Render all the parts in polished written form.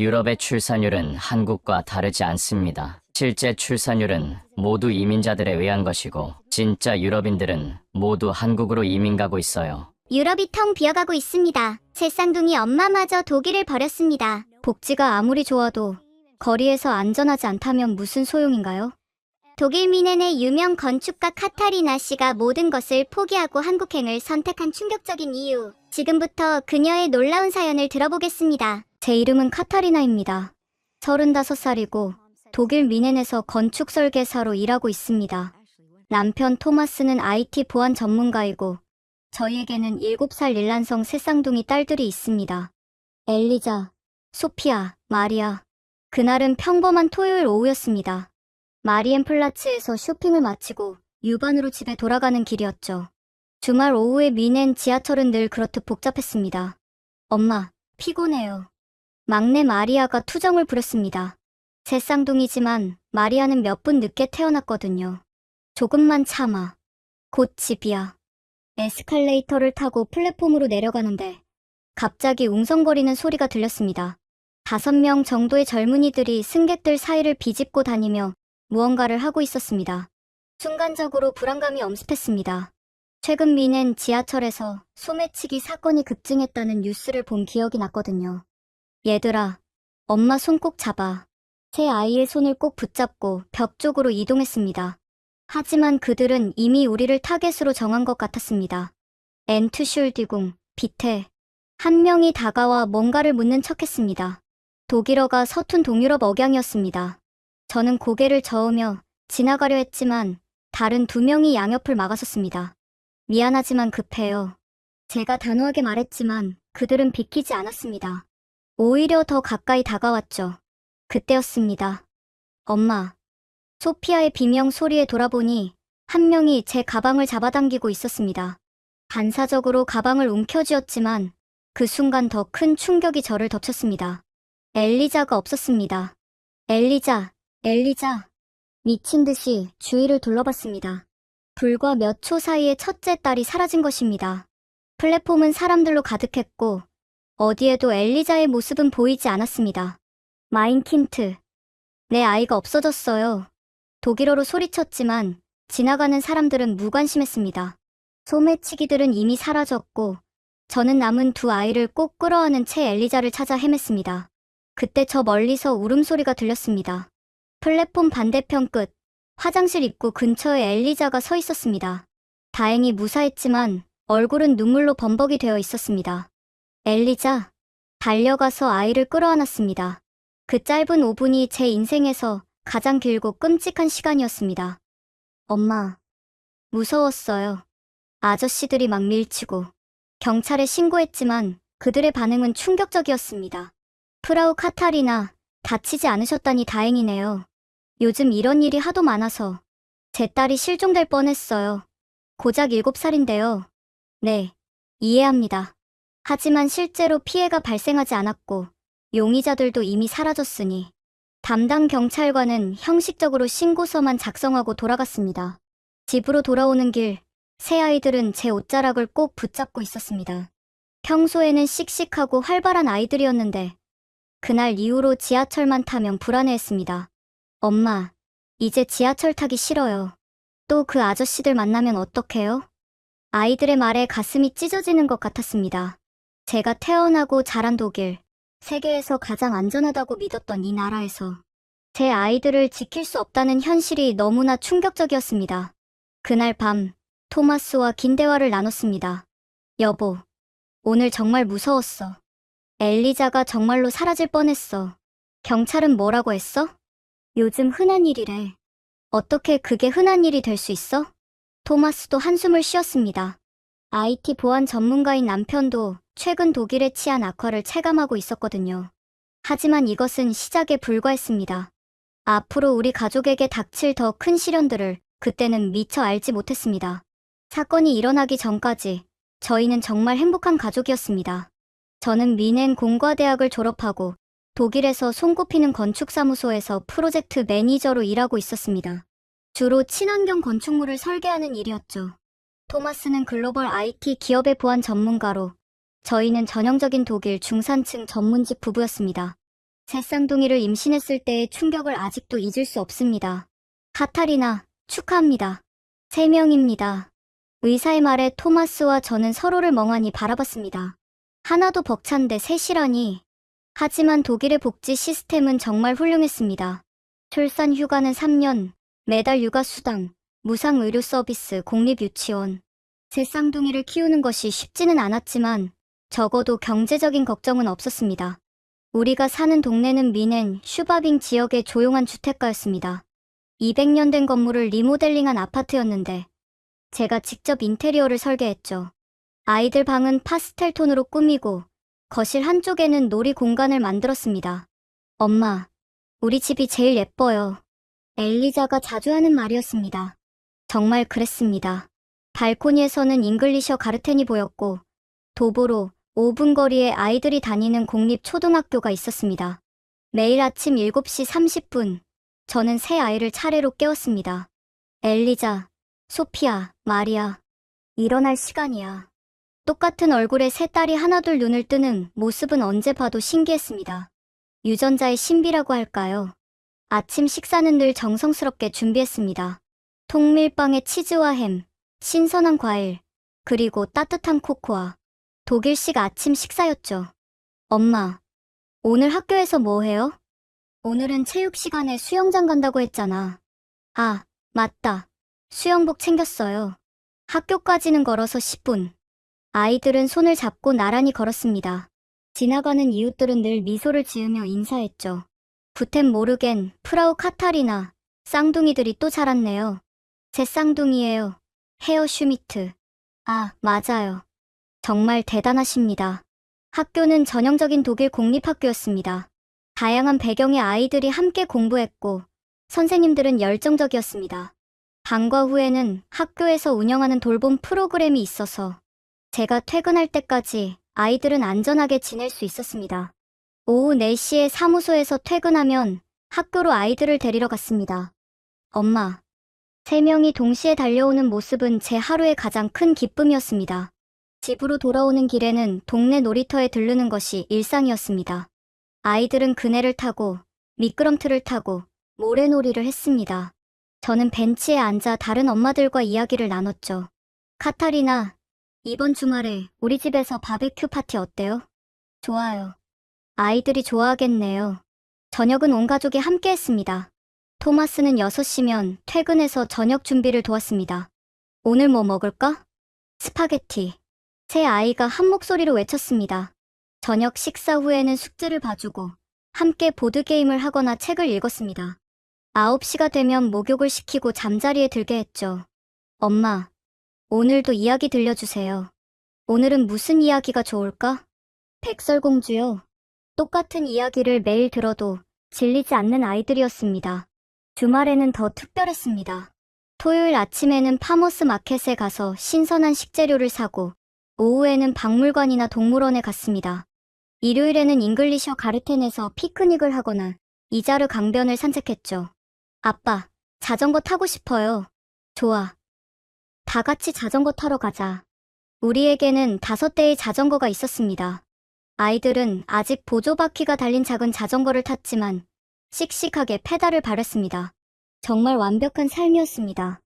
유럽의 출산율은 한국과 다르지 않습니다. 실제 출산율은 모두 이민자들에 의한 것이고 진짜 유럽인들은 모두 한국으로 이민 가고 있어요. 유럽이 텅 비어가고 있습니다. 제 쌍둥이 엄마마저 독일을 버렸습니다. 복지가 아무리 좋아도 거리에서 안전하지 않다면 무슨 소용인가요? 독일 미넨의 유명 건축가 카타리나 씨가 모든 것을 포기하고 한국행을 선택한 충격적인 이유. 지금부터 그녀의 놀라운 사연을 들어보겠습니다. 제 이름은 카타리나입니다. 35살이고 독일 미넨에서 건축 설계사로 일하고 있습니다. 남편 토마스는 IT 보안 전문가이고 저희에게는 7살 일란성 새 쌍둥이 딸들이 있습니다. 엘리자, 소피아, 마리아. 그날은 평범한 토요일 오후였습니다. 마리엔플라츠에서 쇼핑을 마치고 유반으로 집에 돌아가는 길이었죠. 주말 오후에 미넨 지하철은 늘 그렇듯 복잡했습니다. 엄마, 피곤해요. 막내 마리아가 투정을 부렸습니다. 새 쌍둥이지만 마리아는 몇 분 늦게 태어났거든요. 조금만 참아. 곧 집이야. 에스컬레이터를 타고 플랫폼으로 내려가는데 갑자기 웅성거리는 소리가 들렸습니다. 5명 정도의 젊은이들이 승객들 사이를 비집고 다니며 무언가를 하고 있었습니다. 순간적으로 불안감이 엄습했습니다. 최근 미넨 지하철에서 소매치기 사건이 급증했다는 뉴스를 본 기억이 났거든요. 얘들아, 엄마 손 꼭 잡아. 새 아이의 손을 꼭 붙잡고 벽 쪽으로 이동했습니다. 하지만 그들은 이미 우리를 타겟으로 정한 것 같았습니다. 엔투슐디궁, 비테. 한 명이 다가와 뭔가를 묻는 척했습니다. 독일어가 서툰 동유럽 억양이었습니다. 저는 고개를 저으며 지나가려 했지만 다른 2명이 양옆을 막아섰습니다. 미안하지만 급해요. 제가 단호하게 말했지만 그들은 비키지 않았습니다. 오히려 더 가까이 다가왔죠. 그때였습니다. 엄마. 소피아의 비명 소리에 돌아보니 한 명이 제 가방을 잡아당기고 있었습니다. 반사적으로 가방을 움켜쥐었지만 그 순간 더 큰 충격이 저를 덮쳤습니다. 엘리자가 없었습니다. 엘리자. 미친 듯이 주위를 둘러봤습니다. 불과 몇 초 사이에 첫째 딸이 사라진 것입니다. 플랫폼은 사람들로 가득했고 어디에도 엘리자의 모습은 보이지 않았습니다. 마인킨트. 내 아이가 없어졌어요. 독일어로 소리쳤지만 지나가는 사람들은 무관심했습니다. 소매치기들은 이미 사라졌고 저는 남은 2 아이를 꼭 끌어안은 채 엘리자를 찾아 헤맸습니다. 그때 저 멀리서 울음소리가 들렸습니다. 플랫폼 반대편 끝, 화장실 입구 근처에 엘리자가 서 있었습니다. 다행히 무사했지만 얼굴은 눈물로 범벅이 되어 있었습니다. 엘리자. 달려가서 아이를 끌어안았습니다. 그 짧은 5분이 제 인생에서 가장 길고 끔찍한 시간이었습니다. 엄마. 무서웠어요. 아저씨들이 막 밀치고 경찰에 신고했지만 그들의 반응은 충격적이었습니다. 프라우 카타리나, 다치지 않으셨다니 다행이네요. 요즘 이런 일이 하도 많아서 제 딸이 실종될 뻔했어요. 고작 7살인데요. 네, 이해합니다. 하지만 실제로 피해가 발생하지 않았고 용의자들도 이미 사라졌으니 담당 경찰관은 형식적으로 신고서만 작성하고 돌아갔습니다. 집으로 돌아오는 길, 새 아이들은 제 옷자락을 꼭 붙잡고 있었습니다. 평소에는 씩씩하고 활발한 아이들이었는데 그날 이후로 지하철만 타면 불안해했습니다. 엄마, 이제 지하철 타기 싫어요. 또 그 아저씨들 만나면 어떡해요? 아이들의 말에 가슴이 찢어지는 것 같았습니다. 제가 태어나고 자란 독일, 세계에서 가장 안전하다고 믿었던 이 나라에서 제 아이들을 지킬 수 없다는 현실이 너무나 충격적이었습니다. 그날 밤, 토마스와 긴 대화를 나눴습니다. 여보, 오늘 정말 무서웠어. 엘리자가 정말로 사라질 뻔했어. 경찰은 뭐라고 했어? 요즘 흔한 일이래. 어떻게 그게 흔한 일이 될 수 있어? 토마스도 한숨을 쉬었습니다. IT 보안 전문가인 남편도 최근 독일의 치안 악화를 체감하고 있었거든요. 하지만 이것은 시작에 불과했습니다. 앞으로 우리 가족에게 닥칠 더 큰 시련들을 그때는 미처 알지 못했습니다. 사건이 일어나기 전까지 저희는 정말 행복한 가족이었습니다. 저는 미넨 공과대학을 졸업하고 독일에서 손꼽히는 건축사무소에서 프로젝트 매니저로 일하고 있었습니다. 주로 친환경 건축물을 설계하는 일이었죠. 토마스는 글로벌 IT 기업의 보안 전문가로 저희는 전형적인 독일 중산층 전문직 부부였습니다. 제 쌍둥이를 임신했을 때의 충격을 아직도 잊을 수 없습니다. 카타리나, 축하합니다. 3명입니다. 의사의 말에 토마스와 저는 서로를 멍하니 바라봤습니다. 하나도 벅찬데 셋이라니. 하지만 독일의 복지 시스템은 정말 훌륭했습니다. 출산 휴가는 3년, 매달 육아 수당, 무상 의료 서비스, 공립 유치원. 제 쌍둥이를 키우는 것이 쉽지는 않았지만 적어도 경제적인 걱정은 없었습니다. 우리가 사는 동네는 미넨, 슈바빙 지역의 조용한 주택가였습니다. 200년 된 건물을 리모델링한 아파트였는데 제가 직접 인테리어를 설계했죠. 아이들 방은 파스텔 톤으로 꾸미고 거실 한쪽에는 놀이 공간을 만들었습니다. 엄마, 우리 집이 제일 예뻐요. 엘리자가 자주 하는 말이었습니다. 정말 그랬습니다. 발코니에서는 잉글리셔 가르텐이 보였고 도보로 5분 거리에 아이들이 다니는 공립 초등학교가 있었습니다. 매일 아침 7시 30분 저는 세 아이를 차례로 깨웠습니다. 엘리자, 소피아, 마리아, 일어날 시간이야. 똑같은 얼굴에 세 딸이 하나둘 눈을 뜨는 모습은 언제 봐도 신기했습니다. 유전자의 신비라고 할까요? 아침 식사는 늘 정성스럽게 준비했습니다. 통밀빵에 치즈와 햄, 신선한 과일, 그리고 따뜻한 코코아. 독일식 아침 식사였죠. 엄마, 오늘 학교에서 뭐 해요? 오늘은 체육 시간에 수영장 간다고 했잖아. 아, 맞다. 수영복 챙겼어요. 학교까지는 걸어서 10분. 아이들은 손을 잡고 나란히 걸었습니다. 지나가는 이웃들은 늘 미소를 지으며 인사했죠. 구텐 모르겐, 프라우 카타리나, 쌍둥이들이 또 자랐네요. 제 쌍둥이에요. 헤어 슈미트. 아, 맞아요. 정말 대단하십니다. 학교는 전형적인 독일 공립학교였습니다. 다양한 배경의 아이들이 함께 공부했고 선생님들은 열정적이었습니다. 방과 후에는 학교에서 운영하는 돌봄 프로그램이 있어서 제가 퇴근할 때까지 아이들은 안전하게 지낼 수 있었습니다. 오후 4시에 사무소에서 퇴근하면 학교로 아이들을 데리러 갔습니다. 엄마, 3명이 동시에 달려오는 모습은 제 하루의 가장 큰 기쁨이었습니다. 집으로 돌아오는 길에는 동네 놀이터에 들르는 것이 일상이었습니다. 아이들은 그네를 타고 미끄럼틀을 타고 모래놀이를 했습니다. 저는 벤치에 앉아 다른 엄마들과 이야기를 나눴죠. 카타리나, 이번 주말에 우리 집에서 바베큐 파티 어때요? 좋아요. 아이들이 좋아하겠네요. 저녁은 온 가족이 함께 했습니다. 토마스는 6시면 퇴근해서 저녁 준비를 도왔습니다. 오늘 뭐 먹을까? 스파게티. 세 아이가 한 목소리로 외쳤습니다. 저녁 식사 후에는 숙제를 봐주고 함께 보드게임을 하거나 책을 읽었습니다. 9시가 되면 목욕을 시키고 잠자리에 들게 했죠. 엄마, 오늘도 이야기 들려주세요. 오늘은 무슨 이야기가 좋을까? 백설공주요. 똑같은 이야기를 매일 들어도 질리지 않는 아이들이었습니다. 주말에는 더 특별했습니다. 토요일 아침에는 파머스 마켓에 가서 신선한 식재료를 사고 오후에는 박물관이나 동물원에 갔습니다. 일요일에는 잉글리셔 가르텐에서 피크닉을 하거나 이자르 강변을 산책했죠. 아빠, 자전거 타고 싶어요. 좋아. 다 같이 자전거 타러 가자. 우리에게는 5대의 자전거가 있었습니다. 아이들은 아직 보조바퀴가 달린 작은 자전거를 탔지만 씩씩하게 페달을 밟았습니다. 정말 완벽한 삶이었습니다.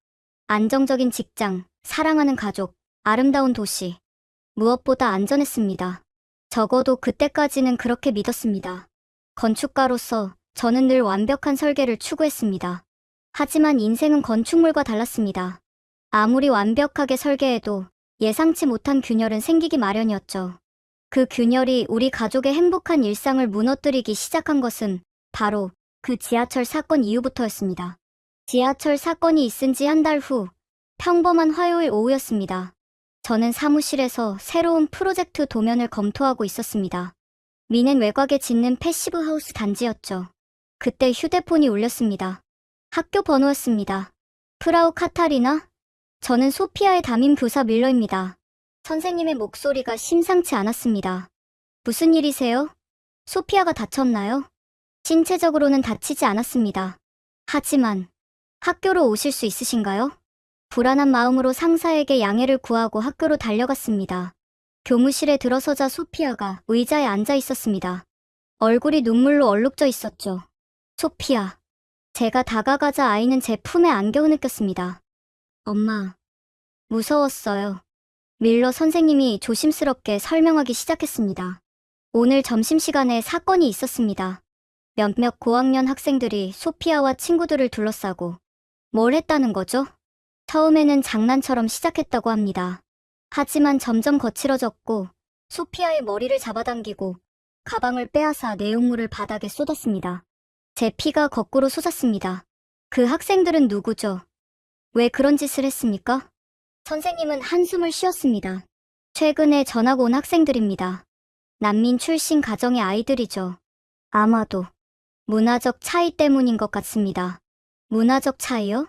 안정적인 직장, 사랑하는 가족, 아름다운 도시. 무엇보다 안전했습니다. 적어도 그때까지는 그렇게 믿었습니다. 건축가로서 저는 늘 완벽한 설계를 추구했습니다. 하지만 인생은 건축물과 달랐습니다. 아무리 완벽하게 설계해도 예상치 못한 균열은 생기기 마련이었죠. 그 균열이 우리 가족의 행복한 일상을 무너뜨리기 시작한 것은 바로 그 지하철 사건 이후부터였습니다. 지하철 사건이 있은 지 한 달 후, 평범한 화요일 오후였습니다. 저는 사무실에서 새로운 프로젝트 도면을 검토하고 있었습니다. 미넨 외곽에 짓는 패시브 하우스 단지였죠. 그때 휴대폰이 울렸습니다. 학교 번호였습니다. 프라우 카타리나? 저는 소피아의 담임 교사 밀러입니다. 선생님의 목소리가 심상치 않았습니다. 무슨 일이세요? 소피아가 다쳤나요? 신체적으로는 다치지 않았습니다. 하지만 학교로 오실 수 있으신가요? 불안한 마음으로 상사에게 양해를 구하고 학교로 달려갔습니다. 교무실에 들어서자 소피아가 의자에 앉아 있었습니다. 얼굴이 눈물로 얼룩져 있었죠. 소피아. 제가 다가가자 아이는 제 품에 안겨 느꼈습니다. 엄마. 무서웠어요. 밀러 선생님이 조심스럽게 설명하기 시작했습니다. 오늘 점심시간에 사건이 있었습니다. 몇몇 고학년 학생들이 소피아와 친구들을 둘러싸고 뭘 했다는 거죠? 처음에는 장난처럼 시작했다고 합니다. 하지만 점점 거칠어졌고 소피아의 머리를 잡아당기고 가방을 빼앗아 내용물을 바닥에 쏟았습니다. 제 피가 거꾸로 솟았습니다. 그 학생들은 누구죠? 왜 그런 짓을 했습니까? 선생님은 한숨을 쉬었습니다. 최근에 전학 온 학생들입니다. 난민 출신 가정의 아이들이죠. 아마도 문화적 차이 때문인 것 같습니다. 문화적 차이요?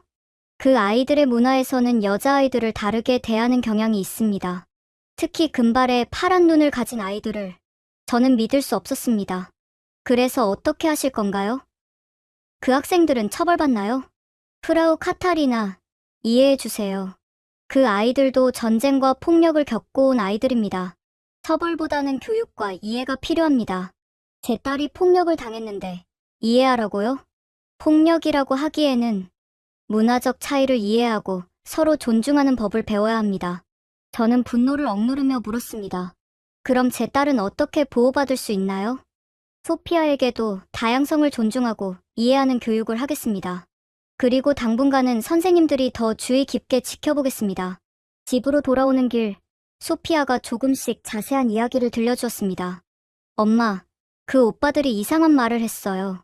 그 아이들의 문화에서는 여자아이들을 다르게 대하는 경향이 있습니다. 특히 금발에 파란 눈을 가진 아이들을 저는 믿을 수 없었습니다. 그래서 어떻게 하실 건가요? 그 학생들은 처벌받나요? 프라우 카타리나, 이해해주세요. 그 아이들도 전쟁과 폭력을 겪고 온 아이들입니다. 처벌보다는 교육과 이해가 필요합니다. 제 딸이 폭력을 당했는데 이해하라고요? 폭력이라고 하기에는 문화적 차이를 이해하고 서로 존중하는 법을 배워야 합니다. 저는 분노를 억누르며 물었습니다. 그럼 제 딸은 어떻게 보호받을 수 있나요? 소피아에게도 다양성을 존중하고 이해하는 교육을 하겠습니다. 그리고 당분간은 선생님들이 더 주의 깊게 지켜보겠습니다. 집으로 돌아오는 길, 소피아가 조금씩 자세한 이야기를 들려주었습니다. 엄마, 그 오빠들이 이상한 말을 했어요.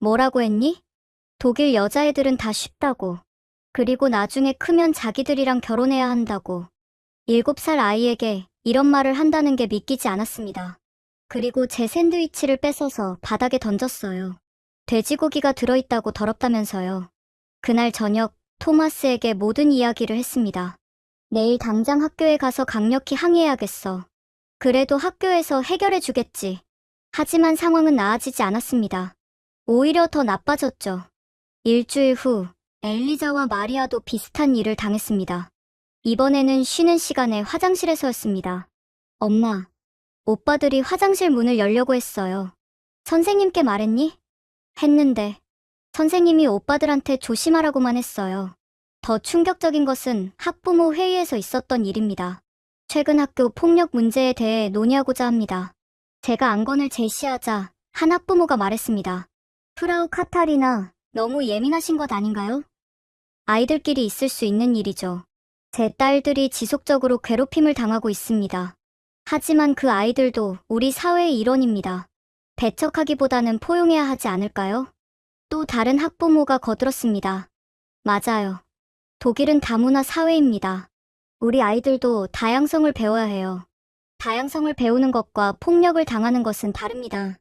뭐라고 했니? 독일 여자애들은 다 쉽다고. 그리고 나중에 크면 자기들이랑 결혼해야 한다고. 7살 아이에게 이런 말을 한다는 게 믿기지 않았습니다. 그리고 제 샌드위치를 뺏어서 바닥에 던졌어요. 돼지고기가 들어있다고 더럽다면서요. 그날 저녁 토마스에게 모든 이야기를 했습니다. 내일 당장 학교에 가서 강력히 항의해야겠어. 그래도 학교에서 해결해 주겠지. 하지만 상황은 나아지지 않았습니다. 오히려 더 나빠졌죠. 일주일 후 엘리자와 마리아도 비슷한 일을 당했습니다. 이번에는 쉬는 시간에 화장실에서였습니다. 엄마, 오빠들이 화장실 문을 열려고 했어요. 선생님께 말했니? 했는데 선생님이 오빠들한테 조심하라고만 했어요. 더 충격적인 것은 학부모 회의에서 있었던 일입니다. 최근 학교 폭력 문제에 대해 논의하고자 합니다. 제가 안건을 제시하자 한 학부모가 말했습니다. 프라우 카타리나, 너무 예민하신 것 아닌가요? 아이들끼리 있을 수 있는 일이죠. 제 딸들이 지속적으로 괴롭힘을 당하고 있습니다. 하지만 그 아이들도 우리 사회의 일원입니다. 배척하기보다는 포용해야 하지 않을까요? 또 다른 학부모가 거들었습니다. 맞아요. 독일은 다문화 사회입니다. 우리 아이들도 다양성을 배워야 해요. 다양성을 배우는 것과 폭력을 당하는 것은 다릅니다.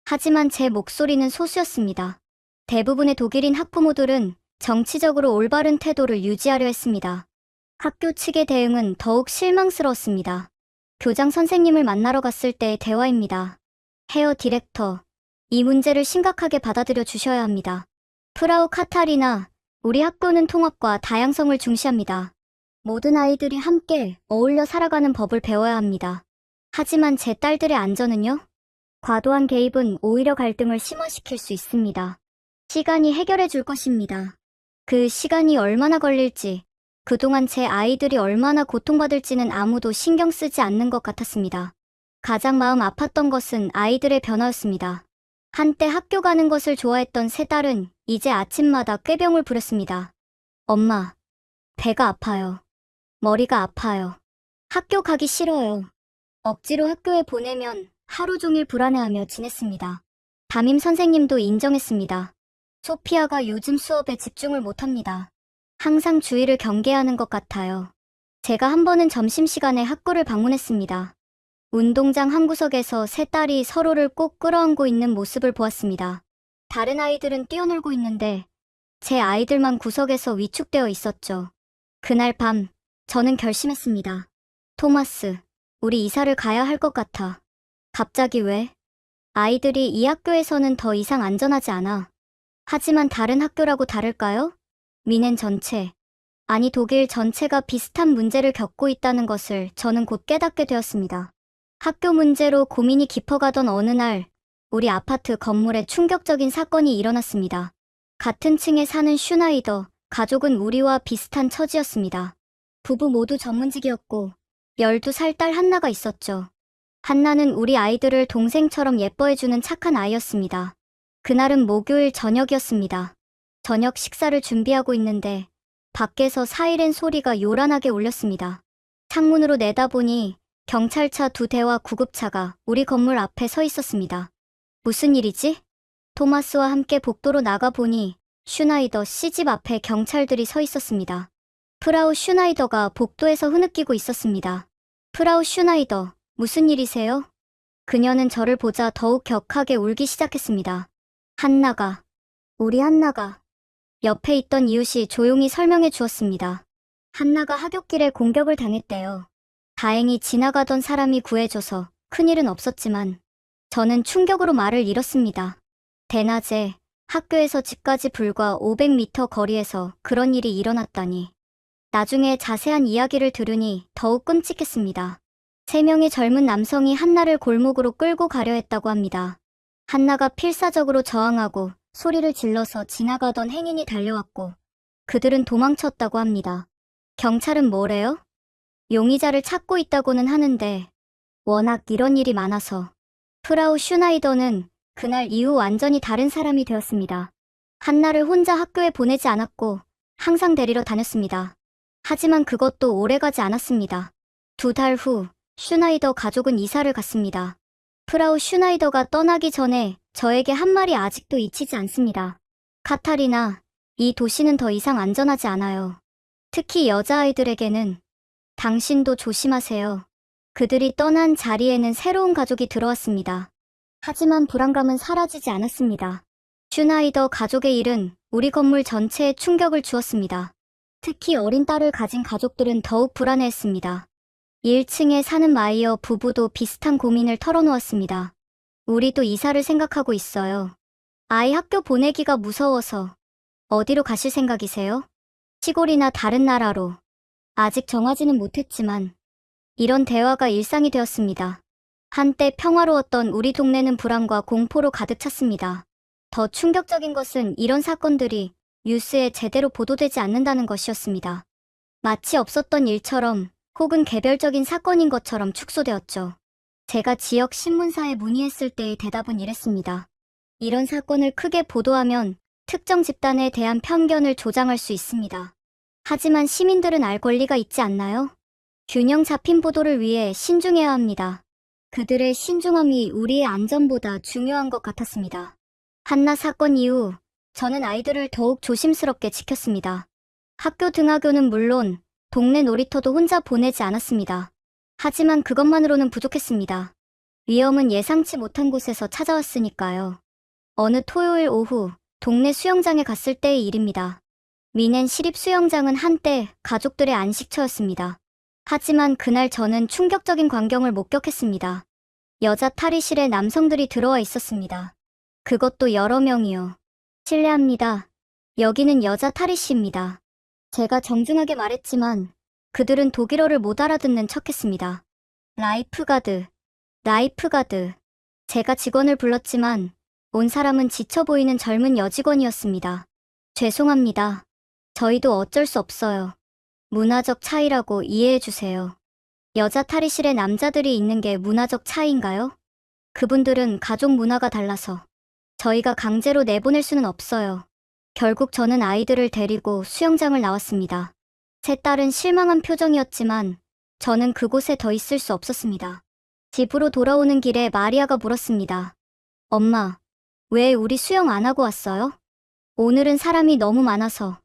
하지만 제 목소리는 소수였습니다. 대부분의 독일인 학부모들은 정치적으로 올바른 태도를 유지하려 했습니다. 학교 측의 대응은 더욱 실망스러웠습니다. 교장 선생님을 만나러 갔을 때의 대화입니다. 헤어 디렉터, 이 문제를 심각하게 받아들여 주셔야 합니다. 프라우 카타리나, 우리 학교는 통합과 다양성을 중시합니다. 모든 아이들이 함께 어울려 살아가는 법을 배워야 합니다. 하지만 제 딸들의 안전은요? 과도한 개입은 오히려 갈등을 심화시킬 수 있습니다. 시간이 해결해 줄 것입니다. 그 시간이 얼마나 걸릴지, 그동안 제 아이들이 얼마나 고통받을지는 아무도 신경 쓰지 않는 것 같았습니다. 가장 마음 아팠던 것은 아이들의 변화였습니다. 한때 학교 가는 것을 좋아했던 세 딸은 이제 아침마다 꾀병을 부렸습니다. 엄마, 배가 아파요. 머리가 아파요. 학교 가기 싫어요. 억지로 학교에 보내면 하루 종일 불안해하며 지냈습니다. 담임 선생님도 인정했습니다. 소피아가 요즘 수업에 집중을 못합니다. 항상 주의를 경계하는 것 같아요. 제가 한 번은 점심시간에 학교를 방문했습니다. 운동장 한 구석에서 세 딸이 서로를 꼭 끌어안고 있는 모습을 보았습니다. 다른 아이들은 뛰어놀고 있는데 제 아이들만 구석에서 위축되어 있었죠. 그날 밤 저는 결심했습니다. 토마스, 우리 이사를 가야 할 것 같아. 갑자기 왜? 아이들이 이 학교에서는 더 이상 안전하지 않아. 하지만 다른 학교라고 다를까요? 미넨 전체, 아니 독일 전체가 비슷한 문제를 겪고 있다는 것을 저는 곧 깨닫게 되었습니다. 학교 문제로 고민이 깊어가던 어느 날 우리 아파트 건물에 충격적인 사건이 일어났습니다. 같은 층에 사는 슈나이더 가족은 우리와 비슷한 처지였습니다. 부부 모두 전문직이었고 12살 딸 한나가 있었죠. 한나는 우리 아이들을 동생처럼 예뻐해주는 착한 아이였습니다. 그날은 목요일 저녁이었습니다. 저녁 식사를 준비하고 있는데 밖에서 사이렌 소리가 요란하게 울렸습니다. 창문으로 내다보니 경찰차 2대와 구급차가 우리 건물 앞에 서 있었습니다. 무슨 일이지? 토마스와 함께 복도로 나가보니 슈나이더 씨집 앞에 경찰들이 서 있었습니다. 프라우 슈나이더가 복도에서 흐느끼고 있었습니다. 프라우 슈나이더, 무슨 일이세요? 그녀는 저를 보자 더욱 격하게 울기 시작했습니다. 한나가, 우리 한나가. 옆에 있던 이웃이 조용히 설명해 주었습니다. 한나가 하굣길에 공격을 당했대요. 다행히 지나가던 사람이 구해줘서 큰일은 없었지만 저는 충격으로 말을 잃었습니다. 대낮에 학교에서 집까지 불과 500m 거리에서 그런 일이 일어났다니. 나중에 자세한 이야기를 들으니 더욱 끔찍했습니다. 3명의 젊은 남성이 한나를 골목으로 끌고 가려 했다고 합니다. 한나가 필사적으로 저항하고 소리를 질러서 지나가던 행인이 달려왔고 그들은 도망쳤다고 합니다. 경찰은 뭐래요? 용의자를 찾고 있다고는 하는데 워낙 이런 일이 많아서 프라우 슈나이더는 그날 이후 완전히 다른 사람이 되었습니다. 한나를 혼자 학교에 보내지 않았고 항상 데리러 다녔습니다. 하지만 그것도 오래가지 않았습니다. 2달 후 슈나이더 가족은 이사를 갔습니다. 프라우 슈나이더가 떠나기 전에 저에게 한 말이 아직도 잊히지 않습니다. 카타리나, 이 도시는 더 이상 안전하지 않아요. 특히 여자아이들에게는. 당신도 조심하세요. 그들이 떠난 자리에는 새로운 가족이 들어왔습니다. 하지만 불안감은 사라지지 않았습니다. 슈나이더 가족의 일은 우리 건물 전체에 충격을 주었습니다. 특히 어린 딸을 가진 가족들은 더욱 불안해했습니다. 1층에 사는 마이어 부부도 비슷한 고민을 털어놓았습니다. 우리도 이사를 생각하고 있어요. 아이 학교 보내기가 무서워서. 어디로 가실 생각이세요? 시골이나 다른 나라로. 아직 정하지는 못했지만 이런 대화가 일상이 되었습니다. 한때 평화로웠던 우리 동네는 불안과 공포로 가득 찼습니다. 더 충격적인 것은 이런 사건들이 뉴스에 제대로 보도되지 않는다는 것이었습니다. 마치 없었던 일처럼 혹은 개별적인 사건인 것처럼 축소되었죠. 제가 지역 신문사에 문의했을 때의 대답은 이랬습니다. 이런 사건을 크게 보도하면 특정 집단에 대한 편견을 조장할 수 있습니다. 하지만 시민들은 알 권리가 있지 않나요? 균형 잡힌 보도를 위해 신중해야 합니다. 그들의 신중함이 우리의 안전보다 중요한 것 같았습니다. 한나 사건 이후 저는 아이들을 더욱 조심스럽게 지켰습니다. 학교 등하교는 물론 동네 놀이터도 혼자 보내지 않았습니다. 하지만 그것만으로는 부족했습니다. 위험은 예상치 못한 곳에서 찾아왔으니까요. 어느 토요일 오후 동네 수영장에 갔을 때의 일입니다. 미넨 시립수영장은 한때 가족들의 안식처였습니다. 하지만 그날 저는 충격적인 광경을 목격했습니다. 여자 탈의실에 남성들이 들어와 있었습니다. 그것도 여러 명이요. 실례합니다. 여기는 여자 탈의실입니다. 제가 정중하게 말했지만 그들은 독일어를 못 알아듣는 척했습니다. 라이프가드. 제가 직원을 불렀지만 온 사람은 지쳐 보이는 젊은 여직원이었습니다. 죄송합니다. 저희도 어쩔 수 없어요. 문화적 차이라고 이해해주세요. 여자 탈의실에 남자들이 있는 게 문화적 차이인가요? 그분들은 가족 문화가 달라서 저희가 강제로 내보낼 수는 없어요. 결국 저는 아이들을 데리고 수영장을 나왔습니다. 제 딸은 실망한 표정이었지만 저는 그곳에 더 있을 수 없었습니다. 집으로 돌아오는 길에 마리아가 물었습니다. 엄마, 왜 우리 수영 안 하고 왔어요? 오늘은 사람이 너무 많아서.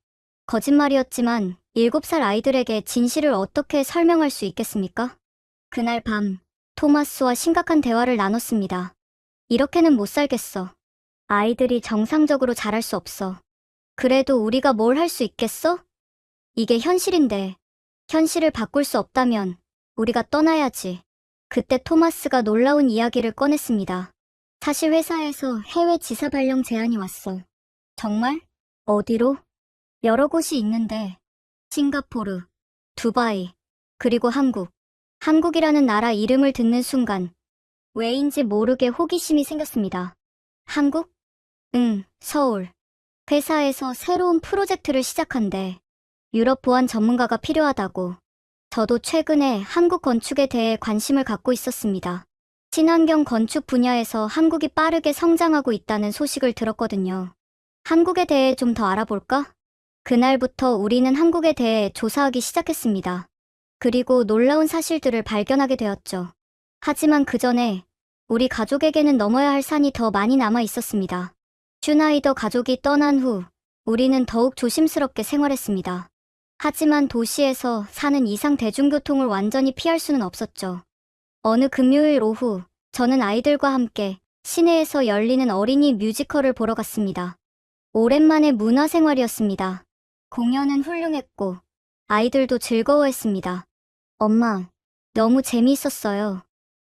거짓말이었지만 7살 아이들에게 진실을 어떻게 설명할 수 있겠습니까? 그날 밤 토마스와 심각한 대화를 나눴습니다. 이렇게는 못 살겠어. 아이들이 정상적으로 자랄 수 없어. 그래도 우리가 뭘 할 수 있겠어? 이게 현실인데 현실을 바꿀 수 없다면 우리가 떠나야지. 그때 토마스가 놀라운 이야기를 꺼냈습니다. 사실 회사에서 해외 지사 발령 제안이 왔어. 정말? 어디로? 여러 곳이 있는데 싱가포르, 두바이, 그리고 한국. 한국이라는 나라 이름을 듣는 순간 왜인지 모르게 호기심이 생겼습니다. 한국? 응, 서울. 회사에서 새로운 프로젝트를 시작한대. 유럽 보안 전문가가 필요하다고. 저도 최근에 한국 건축에 대해 관심을 갖고 있었습니다. 친환경 건축 분야에서 한국이 빠르게 성장하고 있다는 소식을 들었거든요. 한국에 대해 좀 더 알아볼까? 그날부터 우리는 한국에 대해 조사하기 시작했습니다. 그리고 놀라운 사실들을 발견하게 되었죠. 하지만 그 전에 우리 가족에게는 넘어야 할 산이 더 많이 남아 있었습니다. 슈나이더 가족이 떠난 후 우리는 더욱 조심스럽게 생활했습니다. 하지만 도시에서 사는 이상 대중교통을 완전히 피할 수는 없었죠. 어느 금요일 오후, 저는 아이들과 함께 시내에서 열리는 어린이 뮤지컬을 보러 갔습니다. 오랜만에 문화생활이었습니다. 공연은 훌륭했고, 아이들도 즐거워했습니다. 엄마, 너무 재미있었어요.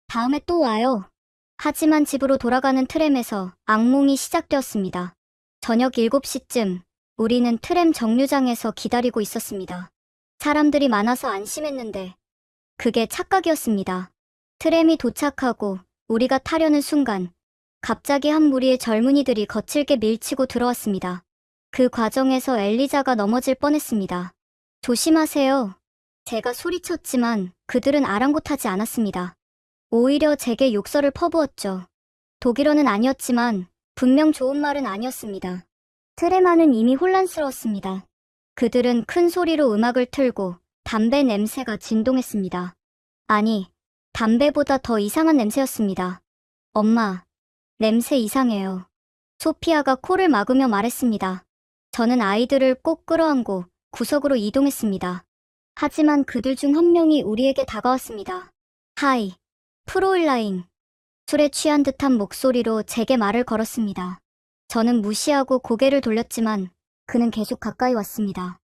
다음에 또 와요. 하지만 집으로 돌아가는 트램에서 악몽이 시작되었습니다. 저녁 7시쯤, 우리는 트램 정류장에서 기다리고 있었습니다. 사람들이 많아서 안심했는데, 그게 착각이었습니다. 트램이 도착하고 우리가 타려는 순간 갑자기 한 무리의 젊은이들이 거칠게 밀치고 들어왔습니다. 그 과정에서 엘리자가 넘어질 뻔했습니다. 조심하세요. 제가 소리쳤지만 그들은 아랑곳하지 않았습니다. 오히려 제게 욕설을 퍼부었죠. 독일어는 아니었지만 분명 좋은 말은 아니었습니다. 트램 안은 이미 혼란스러웠습니다. 그들은 큰 소리로 음악을 틀고 담배 냄새가 진동했습니다. 아니, 담배보다 더 이상한 냄새였습니다. 엄마, 냄새 이상해요. 소피아가 코를 막으며 말했습니다. 저는 아이들을 꼭 끌어안고 구석으로 이동했습니다. 하지만 그들 중 한 명이 우리에게 다가왔습니다. 하이, 프로일라잉. 술에 취한 듯한 목소리로 제게 말을 걸었습니다. 저는 무시하고 고개를 돌렸지만 그는 계속 가까이 왔습니다.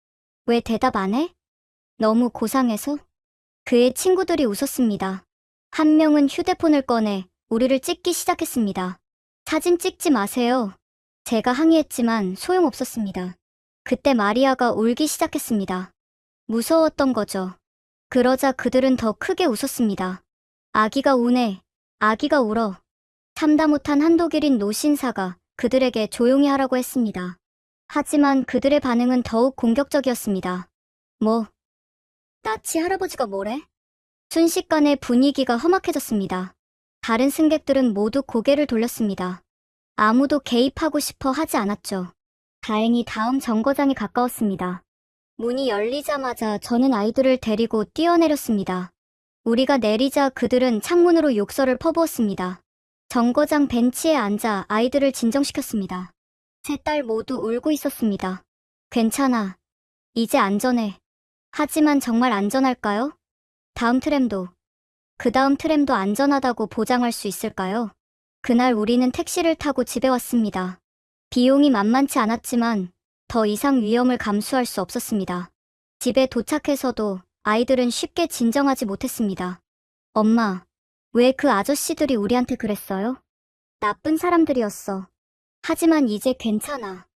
왜 대답 안 해? 너무 고상해서? 그의 친구들이 웃었습니다. 한 명은 휴대폰을 꺼내 우리를 찍기 시작했습니다. 사진 찍지 마세요. 제가 항의했지만 소용없었습니다. 그때 마리아가 울기 시작했습니다. 무서웠던 거죠. 그러자 그들은 더 크게 웃었습니다. 아기가 우네. 아기가 울어. 참다 못한 한독일인 노신사가 그들에게 조용히 하라고 했습니다. 하지만 그들의 반응은 더욱 공격적이었습니다. 뭐? 나치 할아버지가 뭐래? 순식간에 분위기가 험악해졌습니다. 다른 승객들은 모두 고개를 돌렸습니다. 아무도 개입하고 싶어 하지 않았죠. 다행히 다음 정거장이 가까웠습니다. 문이 열리자마자 저는 아이들을 데리고 뛰어내렸습니다. 우리가 내리자 그들은 창문으로 욕설을 퍼부었습니다. 정거장 벤치에 앉아 아이들을 진정시켰습니다. 세 딸 모두 울고 있었습니다. 괜찮아. 이제 안전해. 하지만 정말 안전할까요? 다음 트램도, 그 다음 트램도 안전하다고 보장할 수 있을까요? 그날 우리는 택시를 타고 집에 왔습니다. 비용이 만만치 않았지만 더 이상 위험을 감수할 수 없었습니다. 집에 도착해서도 아이들은 쉽게 진정하지 못했습니다. 엄마, 왜 그 아저씨들이 우리한테 그랬어요? 나쁜 사람들이었어. 하지만 이제 괜찮아.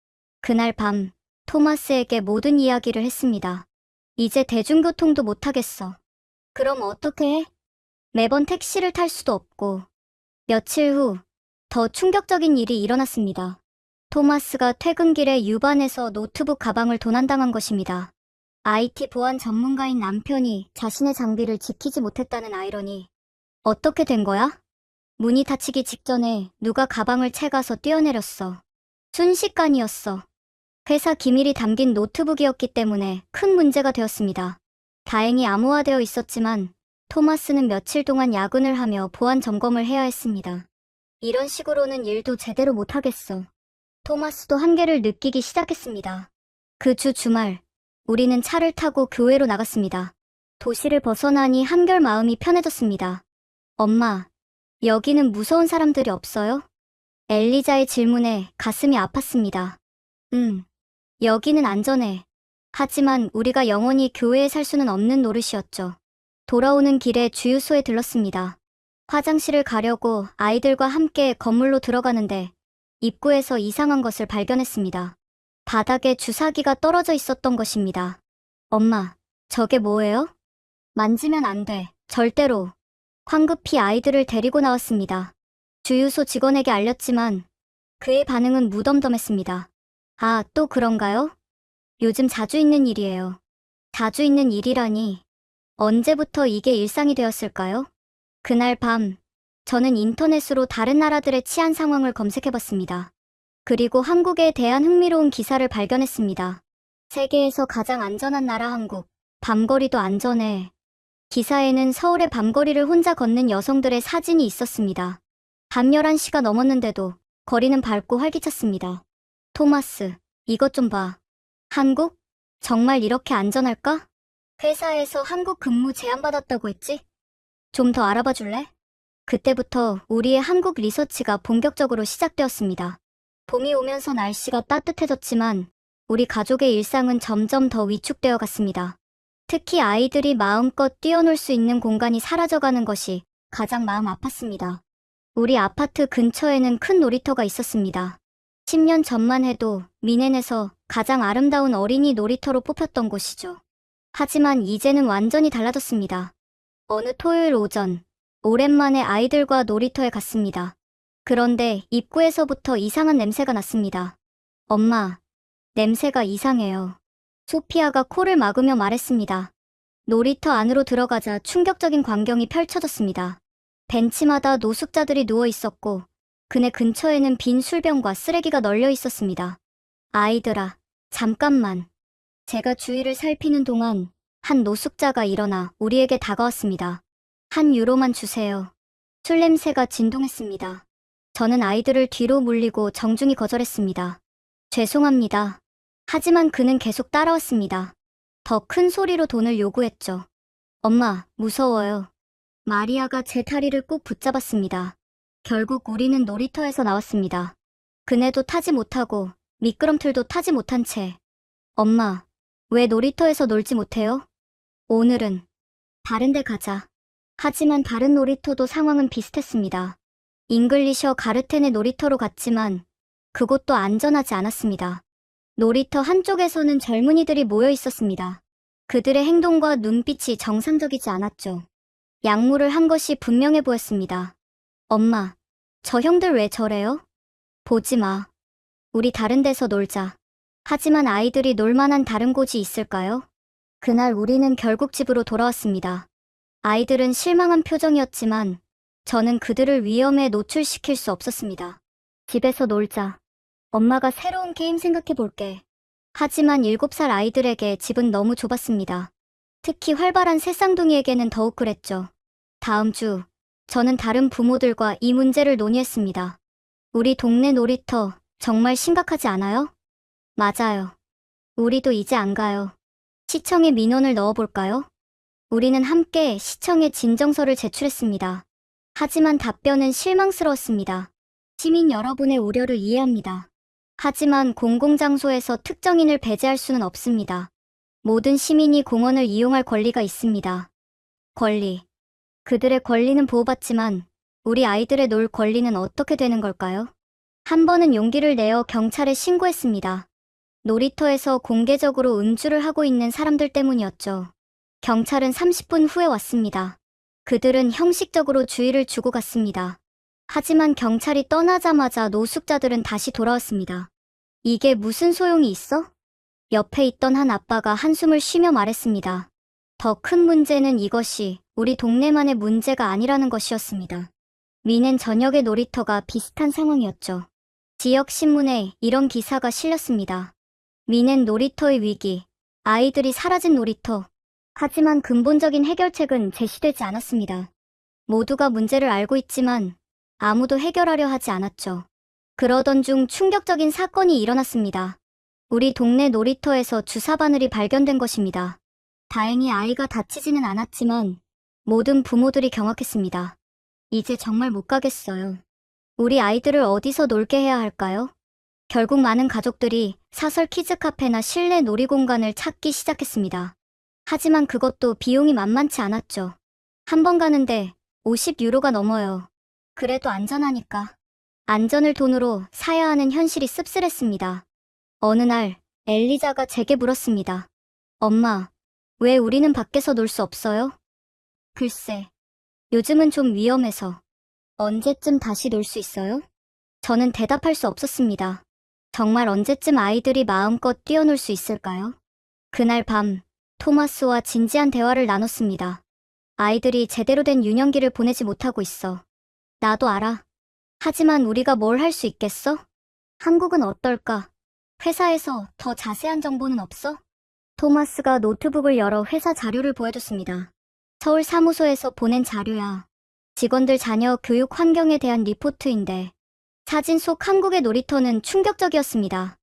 그날 밤, 토마스에게 모든 이야기를 했습니다. 이제 대중교통도 못 타겠어. 그럼 어떻게 해? 매번 택시를 탈 수도 없고. 며칠 후, 더 충격적인 일이 일어났습니다. 토마스가 퇴근길에 유반에서 노트북 가방을 도난당한 것입니다. IT 보안 전문가인 남편이 자신의 장비를 지키지 못했다는 아이러니. 어떻게 된 거야? 문이 닫히기 직전에 누가 가방을 채가서 뛰어내렸어. 순식간이었어. 회사 기밀이 담긴 노트북이었기 때문에 큰 문제가 되었습니다. 다행히 암호화되어 있었지만 토마스는 며칠 동안 야근을 하며 보안 점검을 해야 했습니다. 이런 식으로는 일도 제대로 못하겠어. 토마스도 한계를 느끼기 시작했습니다. 그 주 주말, 우리는 차를 타고 교회로 나갔습니다. 도시를 벗어나니 한결 마음이 편해졌습니다. 엄마, 여기는 무서운 사람들이 없어요? 엘리자의 질문에 가슴이 아팠습니다. 여기는 안전해. 하지만 우리가 영원히 교회에 살 수는 없는 노릇이었죠. 돌아오는 길에 주유소에 들렀습니다. 화장실을 가려고 아이들과 함께 건물로 들어가는데 입구에서 이상한 것을 발견했습니다. 바닥에 주사기가 떨어져 있었던 것입니다. 엄마, 저게 뭐예요? 만지면 안 돼. 절대로. 황급히 아이들을 데리고 나왔습니다. 주유소 직원에게 알렸지만 그의 반응은 무덤덤했습니다. 아, 또 그런가요? 요즘 자주 있는 일이에요. 자주 있는 일이라니. 언제부터 이게 일상이 되었을까요? 그날 밤, 저는 인터넷으로 다른 나라들의 치안 상황을 검색해봤습니다. 그리고 한국에 대한 흥미로운 기사를 발견했습니다. 세계에서 가장 안전한 나라 한국. 밤거리도 안전해. 기사에는 서울의 밤거리를 혼자 걷는 여성들의 사진이 있었습니다. 밤 11시가 넘었는데도 거리는 밝고 활기찼습니다. 토마스, 이것 좀 봐. 한국? 정말 이렇게 안전할까? 회사에서 한국 근무 제안받았다고 했지? 좀 더 알아봐 줄래? 그때부터 우리의 한국 리서치가 본격적으로 시작되었습니다. 봄이 오면서 날씨가 따뜻해졌지만 우리 가족의 일상은 점점 더 위축되어 갔습니다. 특히 아이들이 마음껏 뛰어놀 수 있는 공간이 사라져가는 것이 가장 마음 아팠습니다. 우리 아파트 근처에는 큰 놀이터가 있었습니다. 10년 전만 해도 미넨에서 가장 아름다운 어린이 놀이터로 뽑혔던 곳이죠. 하지만 이제는 완전히 달라졌습니다. 어느 토요일 오전, 오랜만에 아이들과 놀이터에 갔습니다. 그런데 입구에서부터 이상한 냄새가 났습니다. 엄마, 냄새가 이상해요. 소피아가 코를 막으며 말했습니다. 놀이터 안으로 들어가자 충격적인 광경이 펼쳐졌습니다. 벤치마다 노숙자들이 누워 있었고 그네 근처에는 빈 술병과 쓰레기가 널려 있었습니다. 아이들아, 잠깐만. 제가 주위를 살피는 동안 한 노숙자가 일어나 우리에게 다가왔습니다. 1유로만 주세요. 술 냄새가 진동했습니다. 저는 아이들을 뒤로 물리고 정중히 거절했습니다. 죄송합니다. 하지만 그는 계속 따라왔습니다. 더 큰 소리로 돈을 요구했죠. 엄마, 무서워요. 마리아가 제 다리를 꼭 붙잡았습니다. 결국 우리는 놀이터에서 나왔습니다. 그네도 타지 못하고 미끄럼틀도 타지 못한 채. 엄마, 왜 놀이터에서 놀지 못해요? 오늘은 다른 데 가자. 하지만 다른 놀이터도 상황은 비슷했습니다. 잉글리셔 가르텐의 놀이터로 갔지만 그곳도 안전하지 않았습니다. 놀이터 한쪽에서는 젊은이들이 모여 있었습니다. 그들의 행동과 눈빛이 정상적이지 않았죠. 약물을 한 것이 분명해 보였습니다. 엄마, 저 형들 왜 저래요? 보지 마. 우리 다른 데서 놀자. 하지만 아이들이 놀 만한 다른 곳이 있을까요? 그날 우리는 결국 집으로 돌아왔습니다. 아이들은 실망한 표정이었지만 저는 그들을 위험에 노출시킬 수 없었습니다. 집에서 놀자. 엄마가 새로운 게임 생각해 볼게. 하지만 7살 아이들에게 집은 너무 좁았습니다. 특히 활발한 새쌍둥이에게는 더욱 그랬죠. 다음 주, 저는 다른 부모들과 이 문제를 논의했습니다. 우리 동네 놀이터 정말 심각하지 않아요? 맞아요. 우리도 이제 안 가요. 시청에 민원을 넣어볼까요? 우리는 함께 시청에 진정서를 제출했습니다. 하지만 답변은 실망스러웠습니다. 시민 여러분의 우려를 이해합니다. 하지만 공공장소에서 특정인을 배제할 수는 없습니다. 모든 시민이 공원을 이용할 권리가 있습니다. 권리. 그들의 권리는 보호받지만 우리 아이들의 놀 권리는 어떻게 되는 걸까요? 한 번은 용기를 내어 경찰에 신고했습니다. 놀이터에서 공개적으로 음주를 하고 있는 사람들 때문이었죠. 경찰은 30분 후에 왔습니다. 그들은 형식적으로 주의를 주고 갔습니다. 하지만 경찰이 떠나자마자 노숙자들은 다시 돌아왔습니다. 이게 무슨 소용이 있어? 옆에 있던 한 아빠가 한숨을 쉬며 말했습니다. 더 큰 문제는 이것이 우리 동네만의 문제가 아니라는 것이었습니다. 미넨 전역의 놀이터가 비슷한 상황이었죠. 지역 신문에 이런 기사가 실렸습니다. 미넨 놀이터의 위기, 아이들이 사라진 놀이터. 하지만 근본적인 해결책은 제시되지 않았습니다. 모두가 문제를 알고 있지만 아무도 해결하려 하지 않았죠. 그러던 중 충격적인 사건이 일어났습니다. 우리 동네 놀이터에서 주사 바늘이 발견된 것입니다. 다행히 아이가 다치지는 않았지만 모든 부모들이 경악했습니다. 이제 정말 못 가겠어요. 우리 아이들을 어디서 놀게 해야 할까요? 결국 많은 가족들이 사설 키즈 카페나 실내 놀이공간을 찾기 시작했습니다. 하지만 그것도 비용이 만만치 않았죠. 한 번 가는데 50유로가 넘어요. 그래도 안전하니까. 안전을 돈으로 사야 하는 현실이 씁쓸했습니다. 어느 날 엘리자가 제게 물었습니다. 엄마, 왜 우리는 밖에서 놀 수 없어요? 글쎄, 요즘은 좀 위험해서. 언제쯤 다시 놀 수 있어요? 저는 대답할 수 없었습니다. 정말 언제쯤 아이들이 마음껏 뛰어놀 수 있을까요? 그날 밤, 토마스와 진지한 대화를 나눴습니다. 아이들이 제대로 된 유년기를 보내지 못하고 있어. 나도 알아. 하지만 우리가 뭘 할 수 있겠어? 한국은 어떨까? 회사에서 더 자세한 정보는 없어? 토마스가 노트북을 열어 회사 자료를 보여줬습니다. 서울 사무소에서 보낸 자료야. 직원들 자녀 교육 환경에 대한 리포트인데 사진 속 한국의 놀이터는 충격적이었습니다.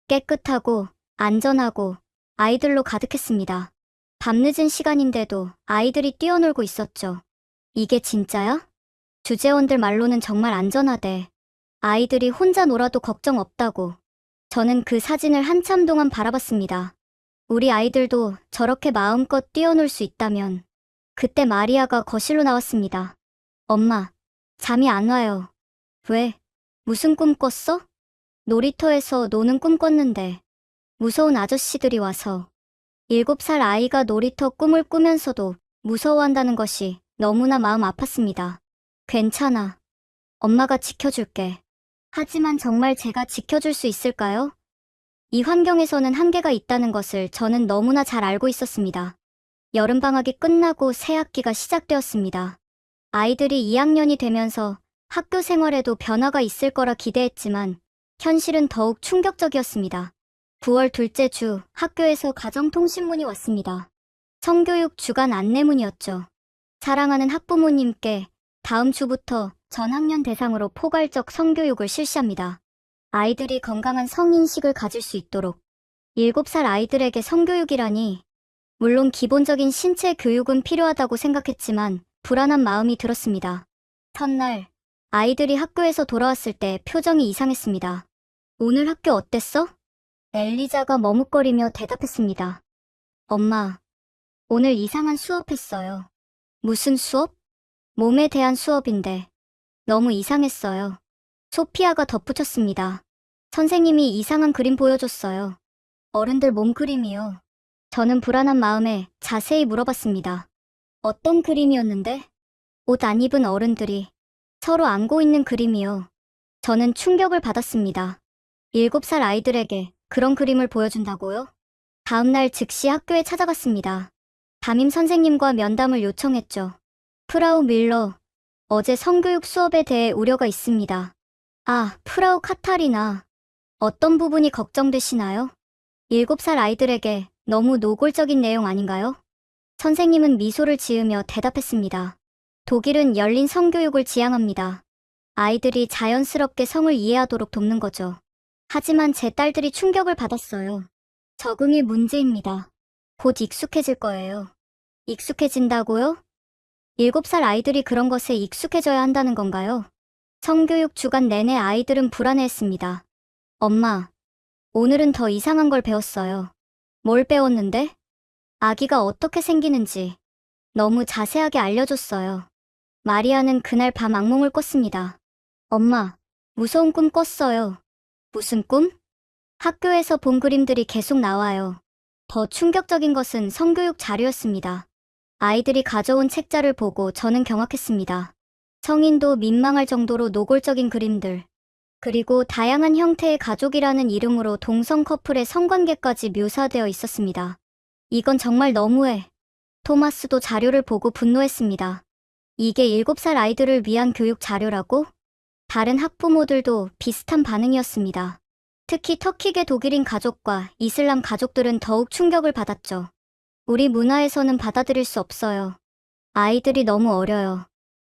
깨끗하고 안전하고 아이들로 가득했습니다. 밤늦은 시간인데도 아이들이 뛰어놀고 있었죠. 이게 진짜야? 주재원들 말로는 정말 안전하대. 아이들이 혼자 놀아도 걱정 없다고. 저는 그 사진을 한참 동안 바라봤습니다. 우리 아이들도 저렇게 마음껏 뛰어놀 수 있다면. 그때 마리아가 거실로 나왔습니다. 엄마, 잠이 안 와요. 왜? 무슨 꿈 꿨어? 놀이터에서 노는 꿈 꿨는데 무서운 아저씨들이 와서 7살 아이가 놀이터 꿈을 꾸면서도 무서워한다는 것이 너무나 마음 아팠습니다. 괜찮아. 엄마가 지켜줄게. 하지만 정말 제가 지켜줄 수 있을까요? 이 환경에서는 한계가 있다는 것을 저는 너무나 잘 알고 있었습니다. 여름방학이 끝나고 새 학기가 시작되었습니다. 아이들이 2학년이 되면서 학교 생활에도 변화가 있을 거라 기대했지만 현실은 더욱 충격적이었습니다. 9월 둘째 주 학교에서 가정통신문이 왔습니다. 성교육 주간 안내문이었죠. 사랑하는 학부모님께 다음 주부터 전 학년 대상으로 포괄적 성교육을 실시합니다. 아이들이 건강한 성인식을 가질 수 있도록 7살 아이들에게 성교육이라니. 물론 기본적인 신체 교육은 필요하다고 생각했지만 불안한 마음이 들었습니다. 첫날, 아이들이 학교에서 돌아왔을 때 표정이 이상했습니다. 오늘 학교 어땠어? 엘리자가 머뭇거리며 대답했습니다. 엄마, 오늘 이상한 수업했어요. 무슨 수업? 몸에 대한 수업인데 너무 이상했어요. 소피아가 덧붙였습니다. 선생님이 이상한 그림 보여줬어요. 어른들 몸 그림이요. 저는 불안한 마음에 자세히 물어봤습니다. 어떤 그림이었는데? 옷 안 입은 어른들이 서로 안고 있는 그림이요. 저는 충격을 받았습니다. 7살 아이들에게 그런 그림을 보여준다고요? 다음날 즉시 학교에 찾아갔습니다. 담임 선생님과 면담을 요청했죠. 프라우 밀러, 어제 성교육 수업에 대해 우려가 있습니다. 아, 프라우 카타리나. 어떤 부분이 걱정되시나요? 7살 아이들에게 너무 노골적인 내용 아닌가요? 선생님은 미소를 지으며 대답했습니다. 독일은 열린 성교육을 지향합니다. 아이들이 자연스럽게 성을 이해하도록 돕는 거죠. 하지만 제 딸들이 충격을 받았어요. 적응이 문제입니다. 곧 익숙해질 거예요. 익숙해진다고요? 7살 아이들이 그런 것에 익숙해져야 한다는 건가요? 성교육 주간 내내 아이들은 불안해했습니다. 엄마, 오늘은 더 이상한 걸 배웠어요. 뭘 배웠는데? 아기가 어떻게 생기는지 너무 자세하게 알려줬어요. 마리아는 그날 밤 악몽을 꿨습니다. 엄마, 무서운 꿈 꿨어요. 무슨 꿈? 학교에서 본 그림들이 계속 나와요. 더 충격적인 것은 성교육 자료였습니다. 아이들이 가져온 책자를 보고 저는 경악했습니다. 성인도 민망할 정도로 노골적인 그림들. 그리고 다양한 형태의 가족이라는 이름으로 동성 커플의 성관계까지 묘사되어 있었습니다. 이건 정말 너무해. 토마스도 자료를 보고 분노했습니다. 이게 7살 아이들을 위한 교육 자료라고? 다른 학부모들도 비슷한 반응이었습니다. 특히 터키계 독일인 가족과 이슬람 가족들은 더욱 충격을 받았죠. 우리 문화에서는 받아들일 수 없어요. 아이들이 너무 어려요.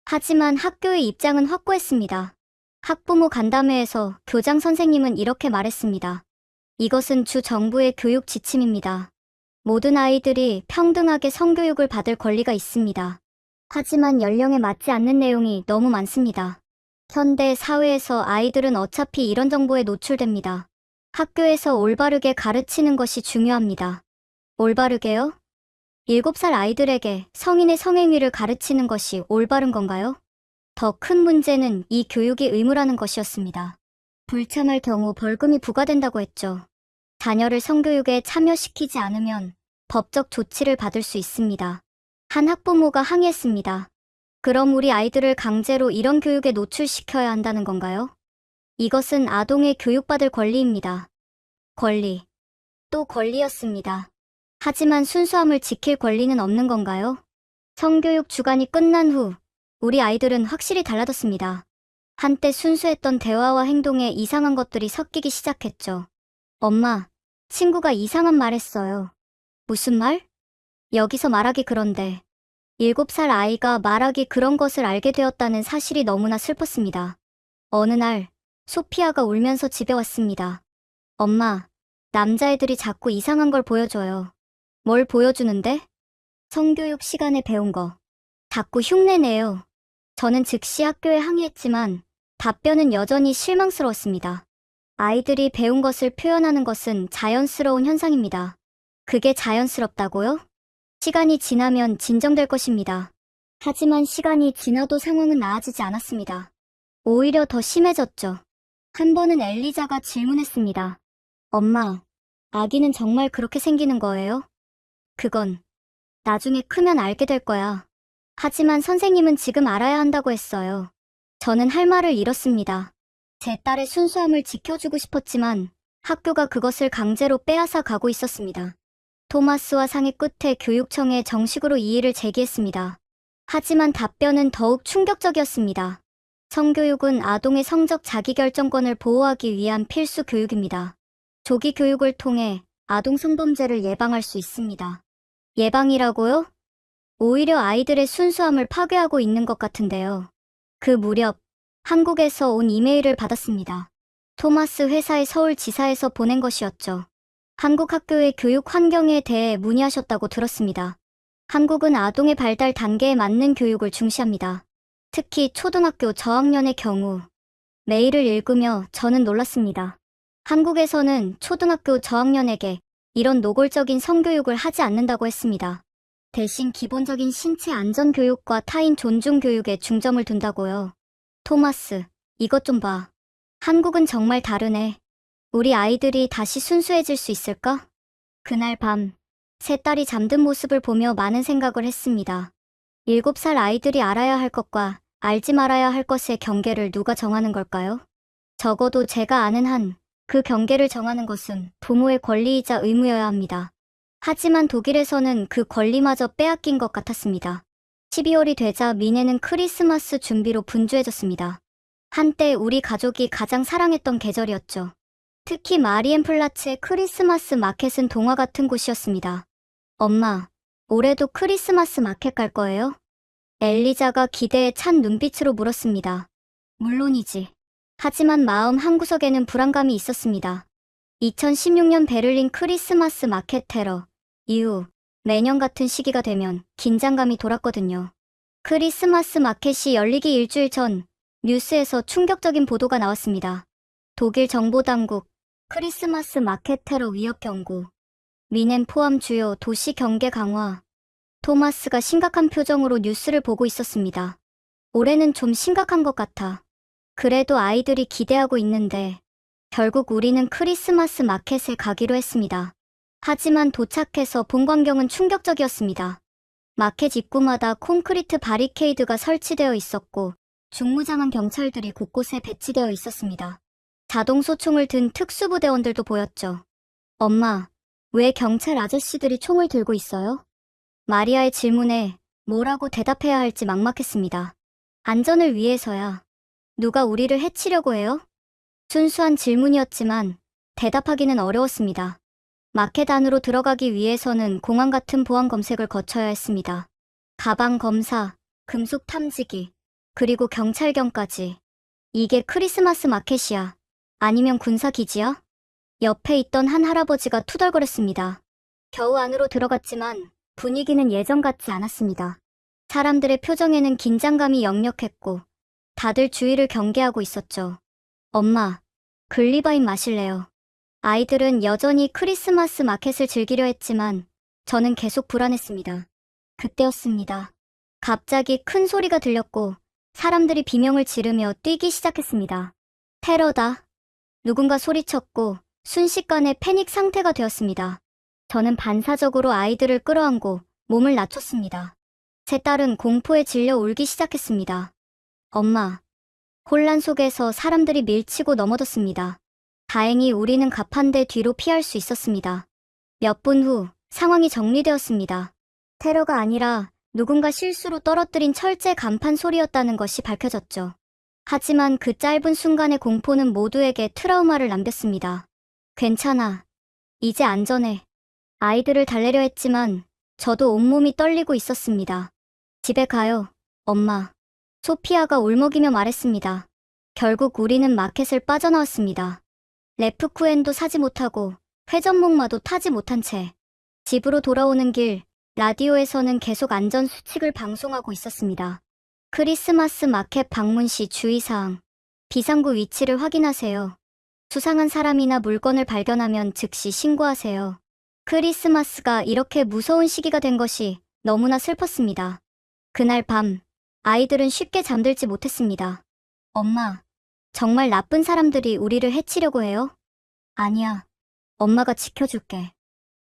하지만 학교의 입장은 확고했습니다. 학부모 간담회에서 교장 선생님은 이렇게 말했습니다. 이것은 주 정부의 교육 지침입니다. 모든 아이들이 평등하게 성교육을 받을 권리가 있습니다. 하지만 연령에 맞지 않는 내용이 너무 많습니다. 현대 사회에서 아이들은 어차피 이런 정보에 노출됩니다. 학교에서 올바르게 가르치는 것이 중요합니다. 올바르게요? 7살 아이들에게 성인의 성행위를 가르치는 것이 올바른 건가요? 더 큰 문제는 이 교육이 의무라는 것이었습니다. 불참할 경우 벌금이 부과된다고 했죠. 자녀를 성교육에 참여시키지 않으면 법적 조치를 받을 수 있습니다. 한 학부모가 항의했습니다. 그럼 우리 아이들을 강제로 이런 교육에 노출시켜야 한다는 건가요? 이것은 아동의 교육받을 권리입니다. 권리. 또 권리였습니다. 하지만 순수함을 지킬 권리는 없는 건가요? 성교육 주간이 끝난 후 우리 아이들은 확실히 달라졌습니다. 한때 순수했던 대화와 행동에 이상한 것들이 섞이기 시작했죠. 엄마, 친구가 이상한 말 했어요. 무슨 말? 여기서 말하기 그런데 7살 아이가 말하기 그런 것을 알게 되었다는 사실이 너무나 슬펐습니다. 어느 날 소피아가 울면서 집에 왔습니다. 엄마, 남자애들이 자꾸 이상한 걸 보여줘요. 뭘 보여주는데? 성교육 시간에 배운 거. 자꾸 흉내내요. 저는 즉시 학교에 항의했지만 답변은 여전히 실망스러웠습니다. 아이들이 배운 것을 표현하는 것은 자연스러운 현상입니다. 그게 자연스럽다고요? 시간이 지나면 진정될 것입니다. 하지만 시간이 지나도 상황은 나아지지 않았습니다. 오히려 더 심해졌죠. 한 번은 엘리자가 질문했습니다. 엄마, 아기는 정말 그렇게 생기는 거예요? 그건 나중에 크면 알게 될 거야. 하지만 선생님은 지금 알아야 한다고 했어요. 저는 할 말을 잃었습니다. 제 딸의 순수함을 지켜주고 싶었지만 학교가 그것을 강제로 빼앗아 가고 있었습니다. 토마스와 상의 끝에 교육청에 정식으로 이의를 제기했습니다. 하지만 답변은 더욱 충격적이었습니다. 성교육은 아동의 성적 자기결정권을 보호하기 위한 필수 교육입니다. 조기 교육을 통해 아동 성범죄를 예방할 수 있습니다. 예방이라고요? 오히려 아이들의 순수함을 파괴하고 있는 것 같은데요. 그 무렵 한국에서 온 이메일을 받았습니다. 토마스 회사의 서울지사에서 보낸 것이었죠. 한국 학교의 교육 환경에 대해 문의하셨다고 들었습니다. 한국은 아동의 발달 단계에 맞는 교육을 중시합니다. 특히 초등학교 저학년의 경우. 메일을 읽으며 저는 놀랐습니다. 한국에서는 초등학교 저학년에게 이런 노골적인 성교육을 하지 않는다고 했습니다. 대신 기본적인 신체 안전 교육과 타인 존중 교육에 중점을 둔다고요. 토마스, 이것 좀 봐. 한국은 정말 다르네. 우리 아이들이 다시 순수해질 수 있을까? 그날 밤, 세 딸이 잠든 모습을 보며 많은 생각을 했습니다. 7살 아이들이 알아야 할 것과 알지 말아야 할 것의 경계를 누가 정하는 걸까요? 적어도 제가 아는 한 그 경계를 정하는 것은 부모의 권리이자 의무여야 합니다. 하지만 독일에서는 그 권리마저 빼앗긴 것 같았습니다. 12월이 되자 미네는 크리스마스 준비로 분주해졌습니다. 한때 우리 가족이 가장 사랑했던 계절이었죠. 특히 마리엔플라츠의 크리스마스 마켓은 동화 같은 곳이었습니다. 엄마, 올해도 크리스마스 마켓 갈 거예요? 엘리자가 기대에 찬 눈빛으로 물었습니다. 물론이지. 하지만 마음 한구석에는 불안감이 있었습니다. 2016년 베를린 크리스마스 마켓 테러 이후 매년 같은 시기가 되면 긴장감이 돌았거든요. 크리스마스 마켓이 열리기 일주일 전 뉴스에서 충격적인 보도가 나왔습니다. 독일 정보당국 크리스마스 마켓 테러 위협 경고. 미넨 포함 주요 도시 경계 강화. 토마스가 심각한 표정으로 뉴스를 보고 있었습니다. 올해는 좀 심각한 것 같아. 그래도 아이들이 기대하고 있는데 결국 우리는 크리스마스 마켓에 가기로 했습니다. 하지만 도착해서 본 광경은 충격적이었습니다. 마켓 입구마다 콘크리트 바리케이드가 설치되어 있었고 중무장한 경찰들이 곳곳에 배치되어 있었습니다. 자동 소총을 든 특수부대원들도 보였죠. 엄마, 왜 경찰 아저씨들이 총을 들고 있어요? 마리아의 질문에 뭐라고 대답해야 할지 막막했습니다. 안전을 위해서야. 누가 우리를 해치려고 해요? 순수한 질문이었지만 대답하기는 어려웠습니다. 마켓 안으로 들어가기 위해서는 공항 같은 보안 검색을 거쳐야 했습니다. 가방 검사, 금속 탐지기, 그리고 경찰견까지. 이게 크리스마스 마켓이야. 아니면 군사기지야? 옆에 있던 한 할아버지가 투덜거렸습니다. 겨우 안으로 들어갔지만 분위기는 예전 같지 않았습니다. 사람들의 표정에는 긴장감이 역력했고 다들 주위를 경계하고 있었죠. 엄마, 글리바인 마실래요? 아이들은 여전히 크리스마스 마켓을 즐기려 했지만 저는 계속 불안했습니다. 그때였습니다. 갑자기 큰 소리가 들렸고 사람들이 비명을 지르며 뛰기 시작했습니다. 테러다. 누군가 소리쳤고 순식간에 패닉 상태가 되었습니다. 저는 반사적으로 아이들을 끌어안고 몸을 낮췄습니다. 제 딸은 공포에 질려 울기 시작했습니다. 엄마. 혼란 속에서 사람들이 밀치고 넘어졌습니다. 다행히 우리는 가판대 뒤로 피할 수 있었습니다. 몇 분 후 상황이 정리되었습니다. 테러가 아니라 누군가 실수로 떨어뜨린 철제 간판 소리였다는 것이 밝혀졌죠. 하지만 그 짧은 순간의 공포는 모두에게 트라우마를 남겼습니다. 괜찮아. 이제 안전해. 아이들을 달래려 했지만 저도 온몸이 떨리고 있었습니다. 집에 가요, 엄마. 소피아가 울먹이며 말했습니다. 결국 우리는 마켓을 빠져나왔습니다. 레프쿠엔도 사지 못하고 회전목마도 타지 못한 채 집으로 돌아오는 길, 라디오에서는 계속 안전 수칙을 방송하고 있었습니다. 크리스마스 마켓 방문 시 주의사항. 비상구 위치를 확인하세요. 수상한 사람이나 물건을 발견하면 즉시 신고하세요. 크리스마스가 이렇게 무서운 시기가 된 것이 너무나 슬펐습니다. 그날 밤, 아이들은 쉽게 잠들지 못했습니다. 엄마, 정말 나쁜 사람들이 우리를 해치려고 해요? 아니야. 엄마가 지켜줄게.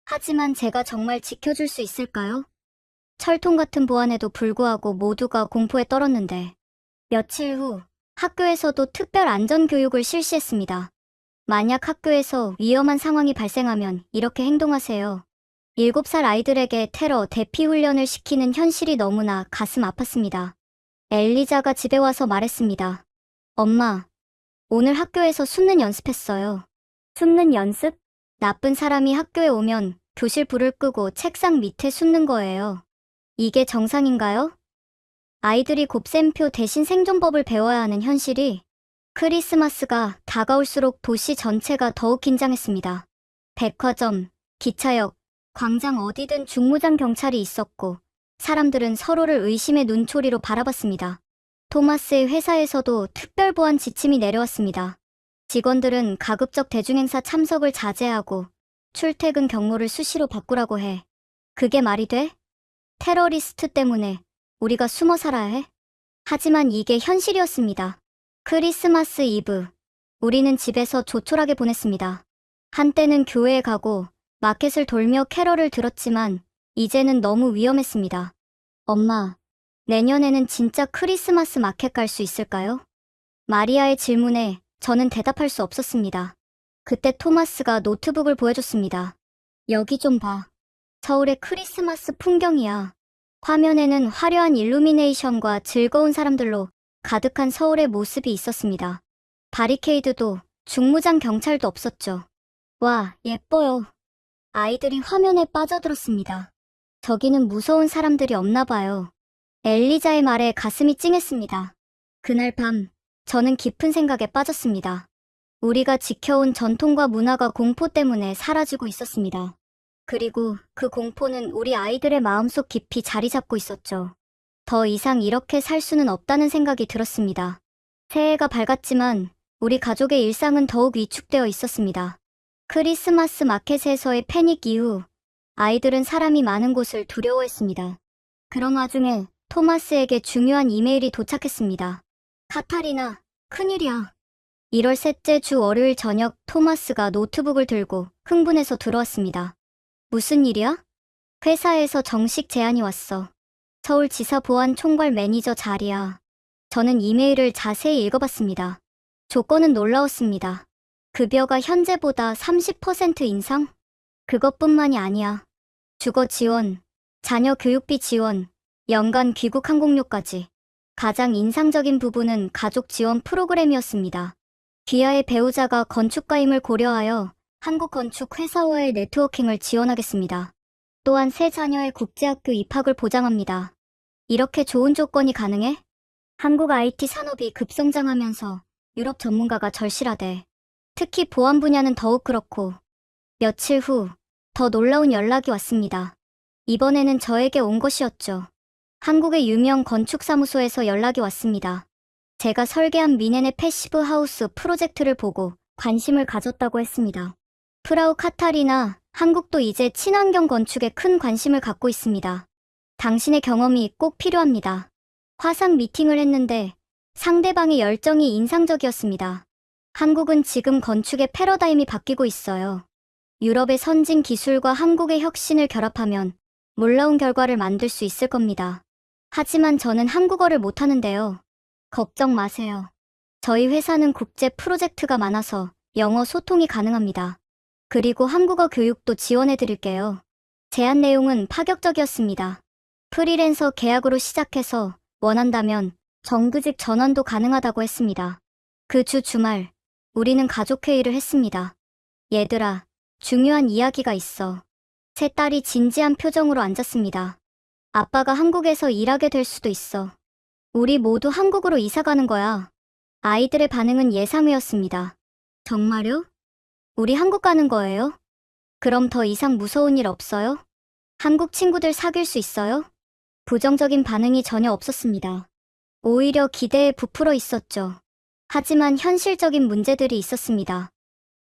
하지만 제가 정말 지켜줄 수 있을까요? 철통 같은 보안에도 불구하고 모두가 공포에 떨었는데 며칠 후 학교에서도 특별 안전교육을 실시했습니다. 만약 학교에서 위험한 상황이 발생하면 이렇게 행동하세요. 7살 아이들에게 테러 대피 훈련을 시키는 현실이 너무나 가슴 아팠습니다. 엘리자가 집에 와서 말했습니다. 엄마, 오늘 학교에서 숨는 연습했어요. 숨는 연습? 나쁜 사람이 학교에 오면 교실 불을 끄고 책상 밑에 숨는 거예요. 이게 정상인가요? 아이들이 곱셈표 대신 생존법을 배워야 하는 현실이 크리스마스가 다가올수록 도시 전체가 더욱 긴장했습니다. 백화점, 기차역, 광장 어디든 중무장 경찰이 있었고 사람들은 서로를 의심의 눈초리로 바라봤습니다. 토마스의 회사에서도 특별 보안 지침이 내려왔습니다. 직원들은 가급적 대중행사 참석을 자제하고 출퇴근 경로를 수시로 바꾸라고 해. 그게 말이 돼? 테러리스트 때문에 우리가 숨어 살아야 해? 하지만 이게 현실이었습니다. 크리스마스 이브, 우리는 집에서 조촐하게 보냈습니다. 한때는 교회에 가고 마켓을 돌며 캐럴을 들었지만 이제는 너무 위험했습니다. 엄마, 내년에는 진짜 크리스마스 마켓 갈 수 있을까요? 마리아의 질문에 저는 대답할 수 없었습니다. 그때 토마스가 노트북을 보여줬습니다. 여기 좀 봐. 서울의 크리스마스 풍경이야. 화면에는 화려한 일루미네이션과 즐거운 사람들로 가득한 서울의 모습이 있었습니다. 바리케이드도 중무장 경찰도 없었죠. 와, 예뻐요. 아이들이 화면에 빠져들었습니다. 저기는 무서운 사람들이 없나 봐요. 엘리자의 말에 가슴이 찡했습니다. 그날 밤, 저는 깊은 생각에 빠졌습니다. 우리가 지켜온 전통과 문화가 공포 때문에 사라지고 있었습니다. 그리고 그 공포는 우리 아이들의 마음속 깊이 자리 잡고 있었죠. 더 이상 이렇게 살 수는 없다는 생각이 들었습니다. 새해가 밝았지만 우리 가족의 일상은 더욱 위축되어 있었습니다. 크리스마스 마켓에서의 패닉 이후 아이들은 사람이 많은 곳을 두려워했습니다. 그런 와중에 토마스에게 중요한 이메일이 도착했습니다. 카타리나, 큰일이야. 1월 셋째 주 월요일 저녁 토마스가 노트북을 들고 흥분해서 들어왔습니다. 무슨 일이야? 회사에서 정식 제안이 왔어. 서울지사 보안 총괄 매니저 자리야. 저는 이메일을 자세히 읽어봤습니다. 조건은 놀라웠습니다. 급여가 현재보다 30% 인상? 그것뿐만이 아니야. 주거 지원, 자녀 교육비 지원, 연간 귀국 항공료까지. 가장 인상적인 부분은 가족 지원 프로그램이었습니다. 귀하의 배우자가 건축가임을 고려하여 한국건축회사와의 네트워킹을 지원하겠습니다. 또한 새 자녀의 국제학교 입학을 보장합니다. 이렇게 좋은 조건이 가능해? 한국 IT 산업이 급성장하면서 유럽 전문가가 절실하대. 특히 보안 분야는 더욱 그렇고. 며칠 후 더 놀라운 연락이 왔습니다. 이번에는 저에게 온 것이었죠. 한국의 유명 건축사무소에서 연락이 왔습니다. 제가 설계한 미넨의 패시브 하우스 프로젝트를 보고 관심을 가졌다고 했습니다. 프라우 카타리나, 한국도 이제 친환경 건축에 큰 관심을 갖고 있습니다. 당신의 경험이 꼭 필요합니다. 화상 미팅을 했는데 상대방의 열정이 인상적이었습니다. 한국은 지금 건축의 패러다임이 바뀌고 있어요. 유럽의 선진 기술과 한국의 혁신을 결합하면 놀라운 결과를 만들 수 있을 겁니다. 하지만 저는 한국어를 못하는데요. 걱정 마세요. 저희 회사는 국제 프로젝트가 많아서 영어 소통이 가능합니다. 그리고 한국어 교육도 지원해 드릴게요. 제안 내용은 파격적이었습니다. 프리랜서 계약으로 시작해서 원한다면 정규직 전환도 가능하다고 했습니다. 그 주 주말, 우리는 가족회의를 했습니다. 얘들아, 중요한 이야기가 있어. 세 딸이 진지한 표정으로 앉았습니다. 아빠가 한국에서 일하게 될 수도 있어. 우리 모두 한국으로 이사 가는 거야. 아이들의 반응은 예상외였습니다. 정말요? 우리 한국 가는 거예요? 그럼 더 이상 무서운 일 없어요? 한국 친구들 사귈 수 있어요? 부정적인 반응이 전혀 없었습니다. 오히려 기대에 부풀어 있었죠. 하지만 현실적인 문제들이 있었습니다.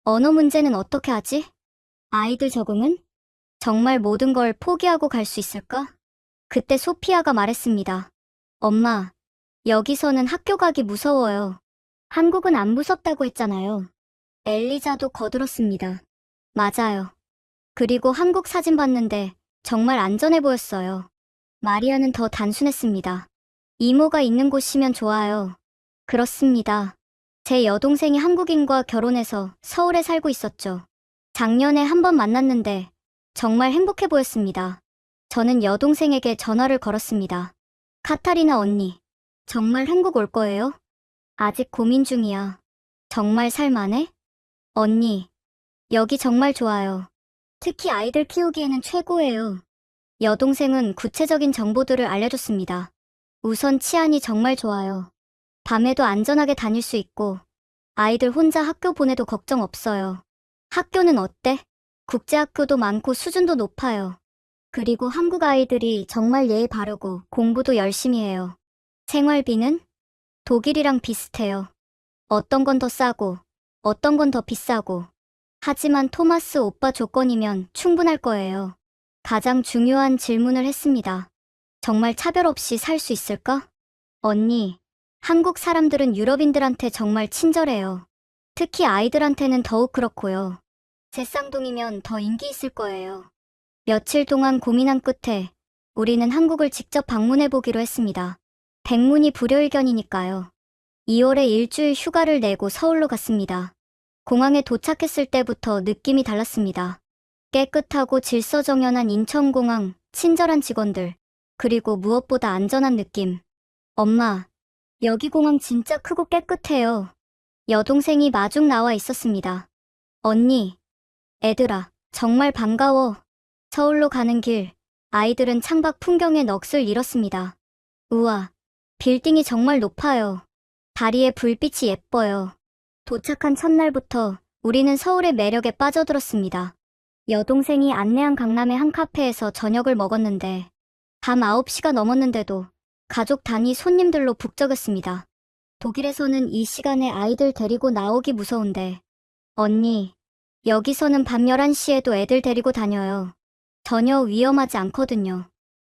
언어 문제는 어떻게 하지? 아이들 적응은? 정말 모든 걸 포기하고 갈 수 있을까? 그때 소피아가 말했습니다. 엄마, 여기서는 학교 가기 무서워요. 한국은 안 무섭다고 했잖아요. 엘리자도 거들었습니다. 맞아요. 그리고 한국 사진 봤는데 정말 안전해 보였어요. 마리아는 더 단순했습니다. 이모가 있는 곳이면 좋아요. 그렇습니다. 제 여동생이 한국인과 결혼해서 서울에 살고 있었죠. 작년에 한 번 만났는데 정말 행복해 보였습니다. 저는 여동생에게 전화를 걸었습니다. 카타리나 언니, 정말 한국 올 거예요? 아직 고민 중이야. 정말 살만해? 언니, 여기 정말 좋아요. 특히 아이들 키우기에는 최고예요. 여동생은 구체적인 정보들을 알려줬습니다. 우선 치안이 정말 좋아요. 밤에도 안전하게 다닐 수 있고, 아이들 혼자 학교 보내도 걱정 없어요. 학교는 어때? 국제학교도 많고 수준도 높아요. 그리고 한국 아이들이 정말 예의 바르고 공부도 열심히 해요. 생활비는? 독일이랑 비슷해요. 어떤 건 더 싸고, 어떤 건 더 비싸고. 하지만 토마스 오빠 조건이면 충분할 거예요. 가장 중요한 질문을 했습니다. 정말 차별 없이 살 수 있을까? 언니, 한국 사람들은 유럽인들한테 정말 친절해요. 특히 아이들한테는 더욱 그렇고요. 제 쌍둥이면 더 인기 있을 거예요. 며칠 동안 고민한 끝에 우리는 한국을 직접 방문해 보기로 했습니다. 백문이 불여일견이니까요. 2월에 일주일 휴가를 내고 서울로 갔습니다. 공항에 도착했을 때부터 느낌이 달랐습니다. 깨끗하고 질서정연한 인천공항, 친절한 직원들, 그리고 무엇보다 안전한 느낌. 엄마, 여기 공항 진짜 크고 깨끗해요. 여동생이 마중 나와 있었습니다. 언니, 애들아, 정말 반가워. 서울로 가는 길, 아이들은 창밖 풍경에 넋을 잃었습니다. 우와, 빌딩이 정말 높아요. 다리에 불빛이 예뻐요. 도착한 첫날부터 우리는 서울의 매력에 빠져들었습니다. 여동생이 안내한 강남의 한 카페에서 저녁을 먹었는데 밤 9시가 넘었는데도 가족 단위 손님들로 북적였습니다. 독일에서는 이 시간에 아이들 데리고 나오기 무서운데 언니, 여기서는 밤 11시에도 애들 데리고 다녀요. 전혀 위험하지 않거든요.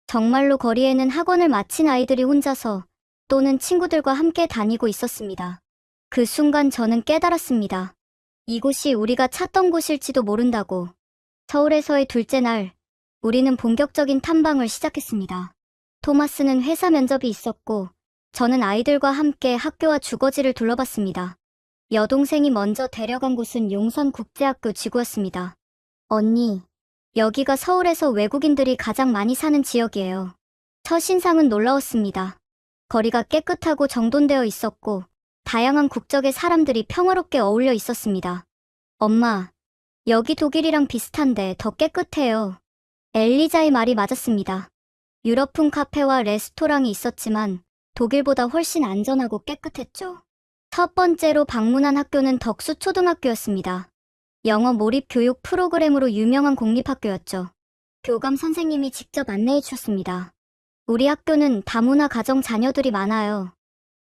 정말로 거리에는 학원을 마친 아이들이 혼자서 또는 친구들과 함께 다니고 있었습니다. 그 순간 저는 깨달았습니다. 이곳이 우리가 찾던 곳일지도 모른다고. 서울에서의 둘째 날, 우리는 본격적인 탐방을 시작했습니다. 토마스는 회사 면접이 있었고, 저는 아이들과 함께 학교와 주거지를 둘러봤습니다. 여동생이 먼저 데려간 곳은 용산국제학교 지구였습니다. 언니, 여기가 서울에서 외국인들이 가장 많이 사는 지역이에요. 첫인상은 놀라웠습니다. 거리가 깨끗하고 정돈되어 있었고, 다양한 국적의 사람들이 평화롭게 어울려 있었습니다. 엄마, 여기 독일이랑 비슷한데 더 깨끗해요. 엘리자의 말이 맞았습니다. 유럽풍 카페와 레스토랑이 있었지만 독일보다 훨씬 안전하고 깨끗했죠. 첫 번째로 방문한 학교는 덕수초등학교였습니다. 영어 몰입 교육 프로그램으로 유명한 공립학교였죠. 교감 선생님이 직접 안내해 주셨습니다. 우리 학교는 다문화 가정 자녀들이 많아요.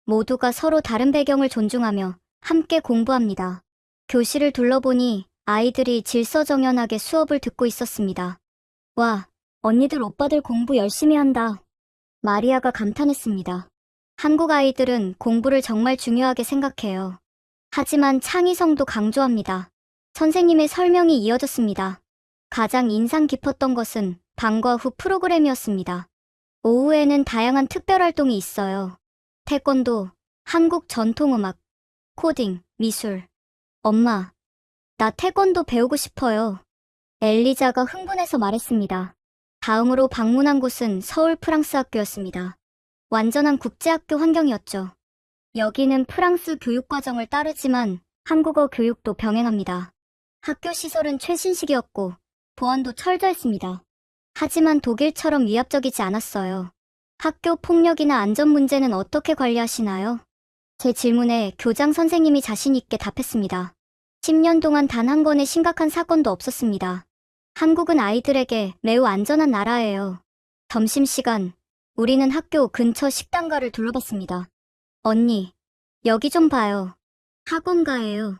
모두가 서로 다른 배경을 존중하며 함께 공부합니다. 교실을 둘러보니 아이들이 질서정연하게 수업을 듣고 있었습니다. 와, 언니들 오빠들 공부 열심히 한다. 마리아가 감탄했습니다. 한국 아이들은 공부를 정말 중요하게 생각해요. 하지만 창의성도 강조합니다. 선생님의 설명이 이어졌습니다. 가장 인상 깊었던 것은 방과 후 프로그램이었습니다. 오후에는 다양한 특별 활동이 있어요. 태권도, 한국 전통음악, 코딩, 미술. 엄마, 나 태권도 배우고 싶어요. 엘리자가 흥분해서 말했습니다. 다음으로 방문한 곳은 서울 프랑스 학교였습니다. 완전한 국제학교 환경이었죠. 여기는 프랑스 교육과정을 따르지만 한국어 교육도 병행합니다. 학교 시설은 최신식이었고 보안도 철저했습니다. 하지만 독일처럼 위압적이지 않았어요. 학교 폭력이나 안전 문제는 어떻게 관리하시나요? 제 질문에 교장 선생님이 자신 있게 답했습니다. 10년 동안 단 한 건의 심각한 사건도 없었습니다. 한국은 아이들에게 매우 안전한 나라예요. 점심시간, 우리는 학교 근처 식당가를 둘러봤습니다. 언니, 여기 좀 봐요. 학원가예요.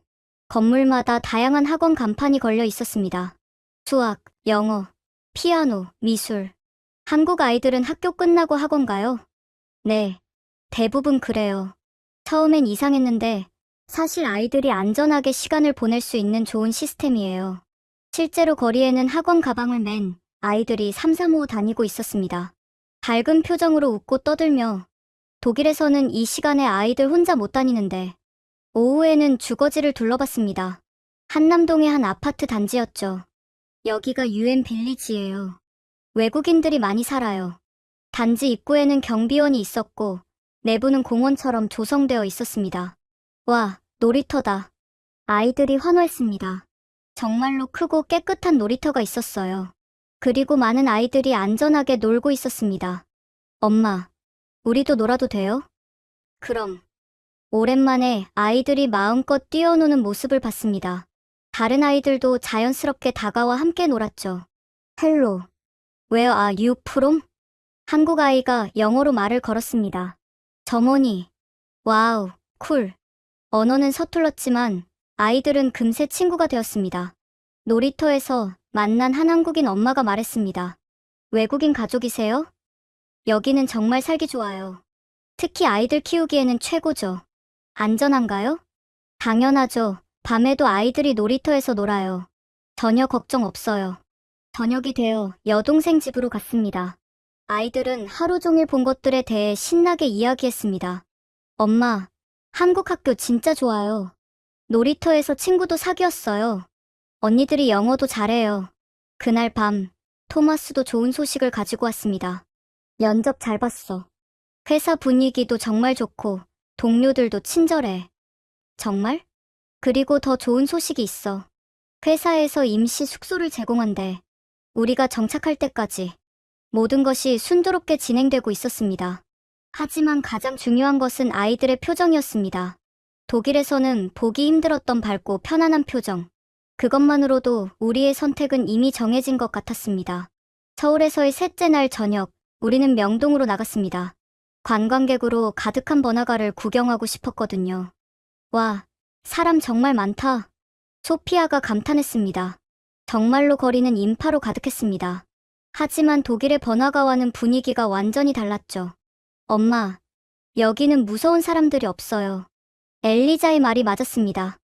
건물마다 다양한 학원 간판이 걸려 있었습니다. 수학, 영어, 피아노, 미술. 한국 아이들은 학교 끝나고 학원 가요? 네, 대부분 그래요. 처음엔 이상했는데 사실 아이들이 안전하게 시간을 보낼 수 있는 좋은 시스템이에요. 실제로 거리에는 학원 가방을 맨 아이들이 삼삼오오 다니고 있었습니다. 밝은 표정으로 웃고 떠들며 독일에서는 이 시간에 아이들 혼자 못 다니는데 오후에는 주거지를 둘러봤습니다. 한남동의 한 아파트 단지였죠. 여기가 UN 빌리지예요. 외국인들이 많이 살아요. 단지 입구에는 경비원이 있었고 내부는 공원처럼 조성되어 있었습니다. 와, 놀이터다. 아이들이 환호했습니다. 정말로 크고 깨끗한 놀이터가 있었어요. 그리고 많은 아이들이 안전하게 놀고 있었습니다. 엄마, 우리도 놀아도 돼요? 그럼. 오랜만에 아이들이 마음껏 뛰어노는 모습을 봤습니다. 다른 아이들도 자연스럽게 다가와 함께 놀았죠. 헬로, Where are you from? 한국 아이가 영어로 말을 걸었습니다. 점원이, 와우, 쿨. 언어는 서툴렀지만 아이들은 금세 친구가 되었습니다. 놀이터에서 만난 한 한국인 엄마가 말했습니다. 외국인 가족이세요? 여기는 정말 살기 좋아요. 특히 아이들 키우기에는 최고죠. 안전한가요? 당연하죠. 밤에도 아이들이 놀이터에서 놀아요. 전혀 걱정 없어요. 저녁이 되어 여동생 집으로 갔습니다. 아이들은 하루 종일 본 것들에 대해 신나게 이야기했습니다. 엄마, 한국 학교 진짜 좋아요. 놀이터에서 친구도 사귀었어요. 언니들이 영어도 잘해요. 그날 밤, 토마스도 좋은 소식을 가지고 왔습니다. 면접 잘 봤어. 회사 분위기도 정말 좋고 동료들도 친절해. 정말? 그리고 더 좋은 소식이 있어. 회사에서 임시 숙소를 제공한대. 우리가 정착할 때까지 모든 것이 순조롭게 진행되고 있었습니다. 하지만 가장 중요한 것은 아이들의 표정이었습니다. 독일에서는 보기 힘들었던 밝고 편안한 표정. 그것만으로도 우리의 선택은 이미 정해진 것 같았습니다. 서울에서의 셋째 날 저녁, 우리는 명동으로 나갔습니다. 관광객으로 가득한 번화가를 구경하고 싶었거든요. 와, 사람 정말 많다. 소피아가 감탄했습니다. 정말로 거리는 인파로 가득했습니다. 하지만 독일의 번화가와는 분위기가 완전히 달랐죠. 엄마, 여기는 무서운 사람들이 없어요. 엘리자의 말이 맞았습니다.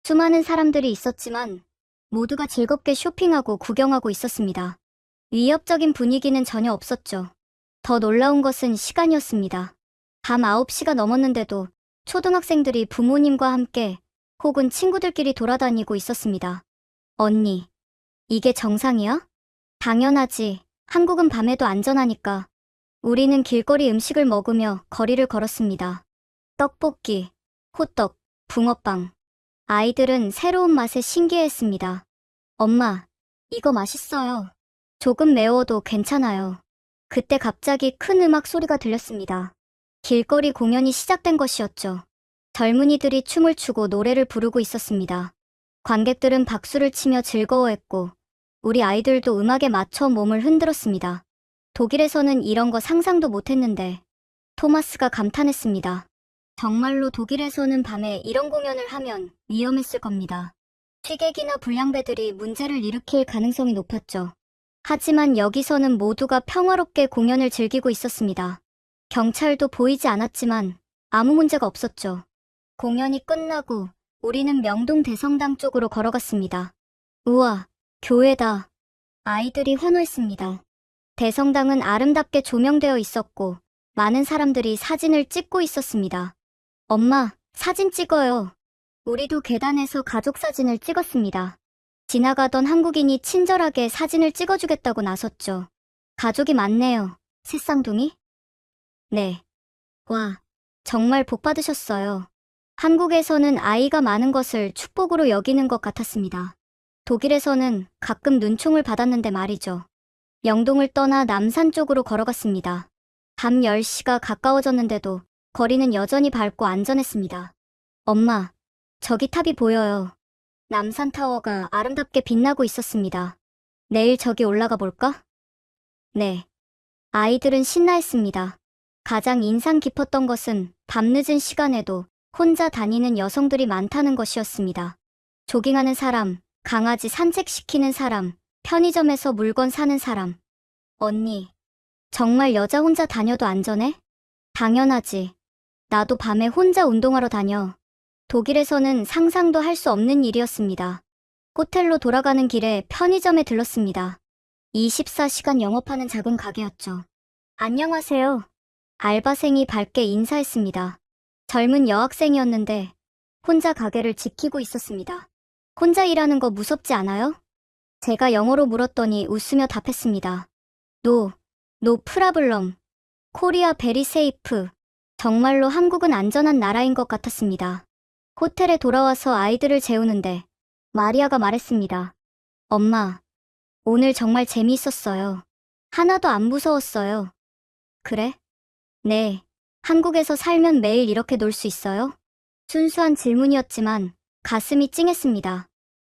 수많은 사람들이 있었지만 모두가 즐겁게 쇼핑하고 구경하고 있었습니다. 위협적인 분위기는 전혀 없었죠. 더 놀라운 것은 시간이었습니다. 밤 9시가 넘었는데도 초등학생들이 부모님과 함께 혹은 친구들끼리 돌아다니고 있었습니다. 언니, 이게 정상이야? 당연하지. 한국은 밤에도 안전하니까. 우리는 길거리 음식을 먹으며 거리를 걸었습니다. 떡볶이, 호떡, 붕어빵. 아이들은 새로운 맛에 신기해했습니다. 엄마, 이거 맛있어요. 조금 매워도 괜찮아요. 그때 갑자기 큰 음악 소리가 들렸습니다. 길거리 공연이 시작된 것이었죠. 젊은이들이 춤을 추고 노래를 부르고 있었습니다. 관객들은 박수를 치며 즐거워했고 우리 아이들도 음악에 맞춰 몸을 흔들었습니다. 독일에서는 이런 거 상상도 못했는데 토마스가 감탄했습니다. 정말로 독일에서는 밤에 이런 공연을 하면 위험했을 겁니다. 취객이나 불량배들이 문제를 일으킬 가능성이 높았죠. 하지만 여기서는 모두가 평화롭게 공연을 즐기고 있었습니다. 경찰도 보이지 않았지만 아무 문제가 없었죠. 공연이 끝나고 우리는 명동 대성당 쪽으로 걸어갔습니다. 우와, 교회다. 아이들이 환호했습니다. 대성당은 아름답게 조명되어 있었고 많은 사람들이 사진을 찍고 있었습니다. 엄마, 사진 찍어요. 우리도 계단에서 가족 사진을 찍었습니다. 지나가던 한국인이 친절하게 사진을 찍어주겠다고 나섰죠. 가족이 많네요. 새쌍둥이? 네. 와, 정말 복 받으셨어요. 한국에서는 아이가 많은 것을 축복으로 여기는 것 같았습니다. 독일에서는 가끔 눈총을 받았는데 말이죠. 영동을 떠나 남산 쪽으로 걸어갔습니다. 밤 10시가 가까워졌는데도 거리는 여전히 밝고 안전했습니다. 엄마, 저기 탑이 보여요. 남산타워가 아름답게 빛나고 있었습니다. 내일 저기 올라가 볼까? 네. 아이들은 신나했습니다. 가장 인상 깊었던 것은 밤늦은 시간에도 혼자 다니는 여성들이 많다는 것이었습니다. 조깅하는 사람, 강아지 산책시키는 사람, 편의점에서 물건 사는 사람. 언니, 정말 여자 혼자 다녀도 안전해? 당연하지. 나도 밤에 혼자 운동하러 다녀. 독일에서는 상상도 할 수 없는 일이었습니다. 호텔로 돌아가는 길에 편의점에 들렀습니다. 24시간 영업하는 작은 가게였죠. 안녕하세요. 알바생이 밝게 인사했습니다. 젊은 여학생이었는데 혼자 가게를 지키고 있었습니다. 혼자 일하는 거 무섭지 않아요? 제가 영어로 물었더니 웃으며 답했습니다. 노 프라블럼. 코리아 베리 세이프. 정말로 한국은 안전한 나라인 것 같았습니다. 호텔에 돌아와서 아이들을 재우는데 마리아가 말했습니다. 엄마, 오늘 정말 재미있었어요. 하나도 안 무서웠어요. 그래? 네. 한국에서 살면 매일 이렇게 놀 수 있어요? 순수한 질문이었지만 가슴이 찡했습니다.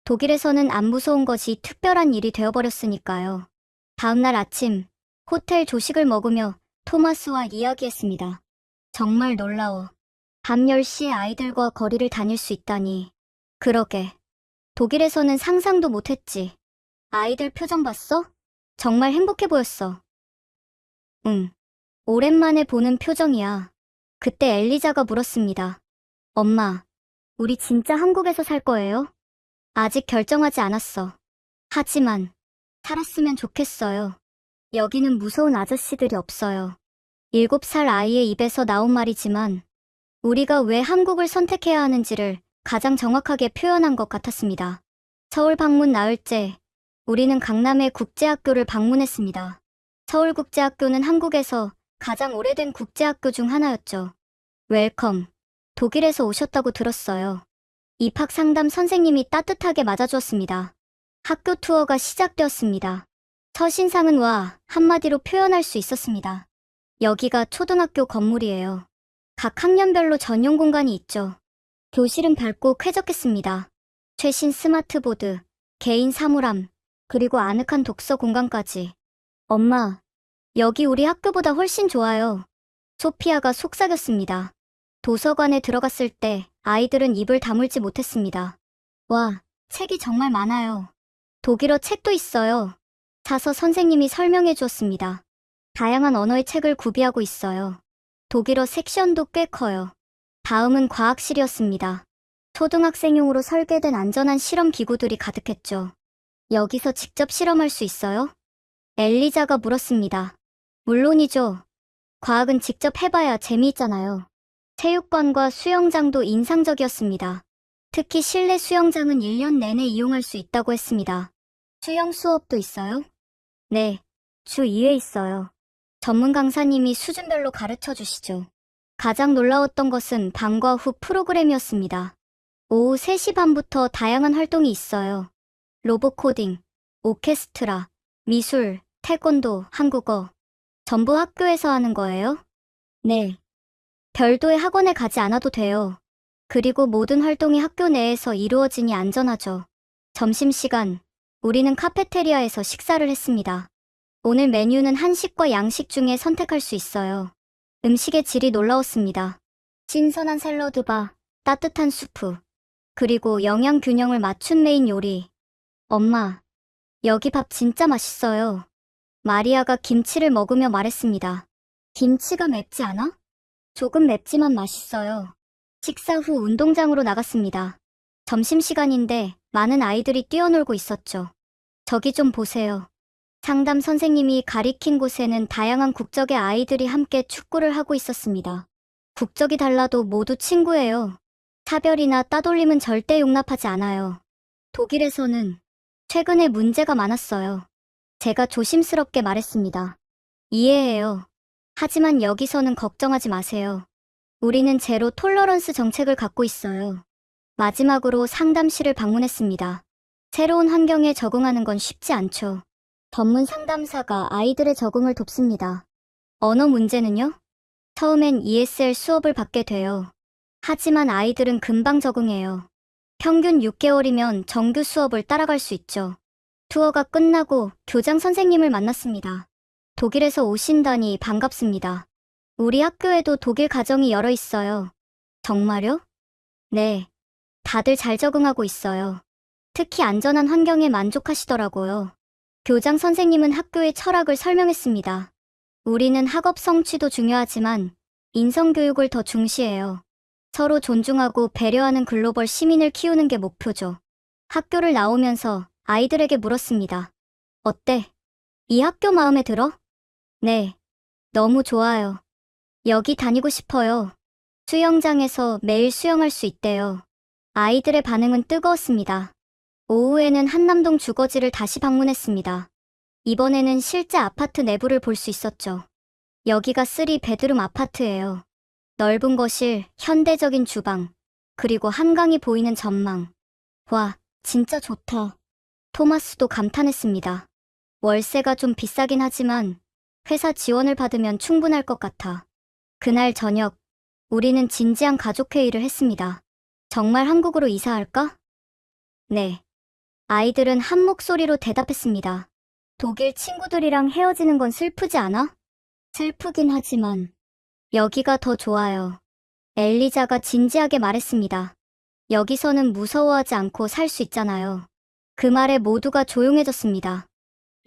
독일에서는 안 무서운 것이 특별한 일이 되어버렸으니까요. 다음날 아침, 호텔 조식을 먹으며 토마스와 이야기했습니다. 정말 놀라워. 밤 10시에 아이들과 거리를 다닐 수 있다니. 그러게. 독일에서는 상상도 못했지. 아이들 표정 봤어? 정말 행복해 보였어. 응. 오랜만에 보는 표정이야. 그때 엘리자가 물었습니다. 엄마, 우리 진짜 한국에서 살 거예요? 아직 결정하지 않았어. 하지만 살았으면 좋겠어요. 여기는 무서운 아저씨들이 없어요. 7살 아이의 입에서 나온 말이지만 우리가 왜 한국을 선택해야 하는지를 가장 정확하게 표현한 것 같았습니다. 서울 방문 나흘째, 우리는 강남의 국제학교를 방문했습니다. 서울국제학교는 한국에서 가장 오래된 국제학교 중 하나였죠. 웰컴. 독일에서 오셨다고 들었어요. 입학 상담 선생님이 따뜻하게 맞아주었습니다. 학교 투어가 시작되었습니다. 첫인상은 와, 한마디로 표현할 수 있었습니다. 여기가 초등학교 건물이에요. 각 학년별로 전용 공간이 있죠. 교실은 밝고 쾌적했습니다. 최신 스마트보드, 개인 사물함, 그리고 아늑한 독서 공간까지. 엄마, 여기 우리 학교보다 훨씬 좋아요. 소피아가 속삭였습니다. 도서관에 들어갔을 때 아이들은 입을 다물지 못했습니다. 와, 책이 정말 많아요. 독일어 책도 있어요. 사서 선생님이 설명해 주었습니다. 다양한 언어의 책을 구비하고 있어요. 독일어 섹션도 꽤 커요. 다음은 과학실이었습니다. 초등학생용으로 설계된 안전한 실험 기구들이 가득했죠. 여기서 직접 실험할 수 있어요? 엘리자가 물었습니다. 물론이죠. 과학은 직접 해봐야 재미있잖아요. 체육관과 수영장도 인상적이었습니다. 특히 실내 수영장은 1년 내내 이용할 수 있다고 했습니다. 수영 수업도 있어요? 네, 주 2회 있어요. 전문 강사님이 수준별로 가르쳐 주시죠. 가장 놀라웠던 것은 방과 후 프로그램이었습니다. 오후 3시 반부터 다양한 활동이 있어요. 로봇 코딩, 오케스트라, 미술, 태권도, 한국어. 전부 학교에서 하는 거예요? 네. 별도의 학원에 가지 않아도 돼요. 그리고 모든 활동이 학교 내에서 이루어지니 안전하죠. 점심시간, 우리는 카페테리아에서 식사를 했습니다. 오늘 메뉴는 한식과 양식 중에 선택할 수 있어요. 음식의 질이 놀라웠습니다. 신선한 샐러드바, 따뜻한 수프, 그리고 영양 균형을 맞춘 메인 요리. 엄마, 여기 밥 진짜 맛있어요. 마리아가 김치를 먹으며 말했습니다. 김치가 맵지 않아? 조금 맵지만 맛있어요. 식사 후 운동장으로 나갔습니다. 점심시간인데 많은 아이들이 뛰어놀고 있었죠. 저기 좀 보세요. 상담 선생님이 가리킨 곳에는 다양한 국적의 아이들이 함께 축구를 하고 있었습니다. 국적이 달라도 모두 친구예요. 차별이나 따돌림은 절대 용납하지 않아요. 독일에서는 최근에 문제가 많았어요. 제가 조심스럽게 말했습니다. 이해해요. 하지만 여기서는 걱정하지 마세요. 우리는 제로 톨러런스 정책을 갖고 있어요. 마지막으로 상담실을 방문했습니다. 새로운 환경에 적응하는 건 쉽지 않죠. 전문 상담사가 아이들의 적응을 돕습니다. 언어 문제는요? 처음엔 ESL 수업을 받게 돼요. 하지만 아이들은 금방 적응해요. 평균 6개월이면 정규 수업을 따라갈 수 있죠. 투어가 끝나고 교장 선생님을 만났습니다. 독일에서 오신다니 반갑습니다. 우리 학교에도 독일 가정이 여러 있어요. 정말요? 네. 다들 잘 적응하고 있어요. 특히 안전한 환경에 만족하시더라고요. 교장 선생님은 학교의 철학을 설명했습니다. 우리는 학업 성취도 중요하지만 인성교육을 더 중시해요. 서로 존중하고 배려하는 글로벌 시민을 키우는 게 목표죠. 학교를 나오면서 아이들에게 물었습니다. 어때? 이 학교 마음에 들어? 네. 너무 좋아요. 여기 다니고 싶어요. 수영장에서 매일 수영할 수 있대요. 아이들의 반응은 뜨거웠습니다. 오후에는 한남동 주거지를 다시 방문했습니다. 이번에는 실제 아파트 내부를 볼 수 있었죠. 여기가 3베드룸 아파트예요. 넓은 거실, 현대적인 주방, 그리고 한강이 보이는 전망. 와, 진짜 좋다. 토마스도 감탄했습니다. 월세가 좀 비싸긴 하지만 회사 지원을 받으면 충분할 것 같아. 그날 저녁, 우리는 진지한 가족회의를 했습니다. 정말 한국으로 이사할까? 네. 아이들은 한 목소리로 대답했습니다. 독일 친구들이랑 헤어지는 건 슬프지 않아? 슬프긴 하지만 여기가 더 좋아요. 엘리자가 진지하게 말했습니다. 여기서는 무서워하지 않고 살 수 있잖아요. 그 말에 모두가 조용해졌습니다.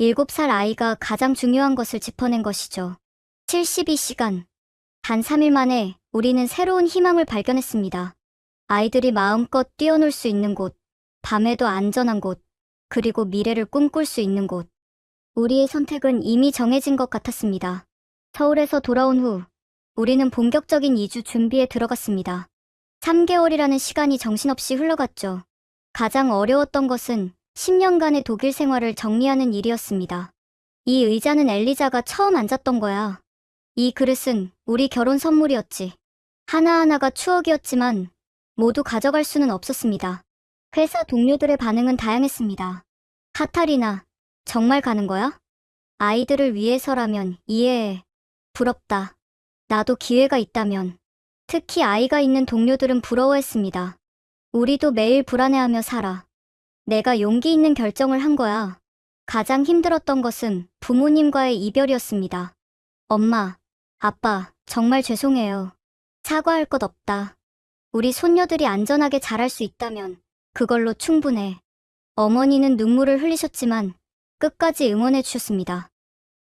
7살 아이가 가장 중요한 것을 짚어낸 것이죠. 72시간. 단 3일 만에 우리는 새로운 희망을 발견했습니다. 아이들이 마음껏 뛰어놀 수 있는 곳, 밤에도 안전한 곳, 그리고 미래를 꿈꿀 수 있는 곳. 우리의 선택은 이미 정해진 것 같았습니다. 서울에서 돌아온 후 우리는 본격적인 이주 준비에 들어갔습니다. 3개월이라는 시간이 정신없이 흘러갔죠. 가장 어려웠던 것은 10년간의 독일 생활을 정리하는 일이었습니다. 이 의자는 엘리자가 처음 앉았던 거야. 이 그릇은 우리 결혼 선물이었지. 하나하나가 추억이었지만 모두 가져갈 수는 없었습니다. 회사 동료들의 반응은 다양했습니다. 카타리나, 정말 가는 거야? 아이들을 위해서라면 이해해. 부럽다. 나도 기회가 있다면. 특히 아이가 있는 동료들은 부러워했습니다. 우리도 매일 불안해하며 살아. 내가 용기 있는 결정을 한 거야. 가장 힘들었던 것은 부모님과의 이별이었습니다. 엄마, 아빠, 정말 죄송해요. 사과할 것 없다. 우리 손녀들이 안전하게 자랄 수 있다면 그걸로 충분해. 어머니는 눈물을 흘리셨지만 끝까지 응원해 주셨습니다.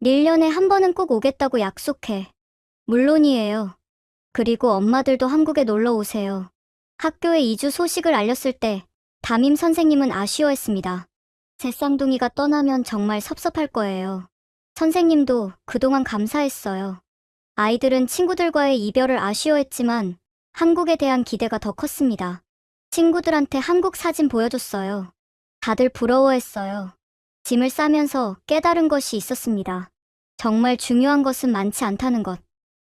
1년에 한 번은 꼭 오겠다고 약속해. 물론이에요. 그리고 엄마들도 한국에 놀러 오세요. 학교에 이주 소식을 알렸을 때 담임 선생님은 아쉬워했습니다. 제 쌍둥이가 떠나면 정말 섭섭할 거예요. 선생님도 그동안 감사했어요. 아이들은 친구들과의 이별을 아쉬워했지만 한국에 대한 기대가 더 컸습니다. 친구들한테 한국 사진 보여줬어요. 다들 부러워했어요. 짐을 싸면서 깨달은 것이 있었습니다. 정말 중요한 것은 많지 않다는 것.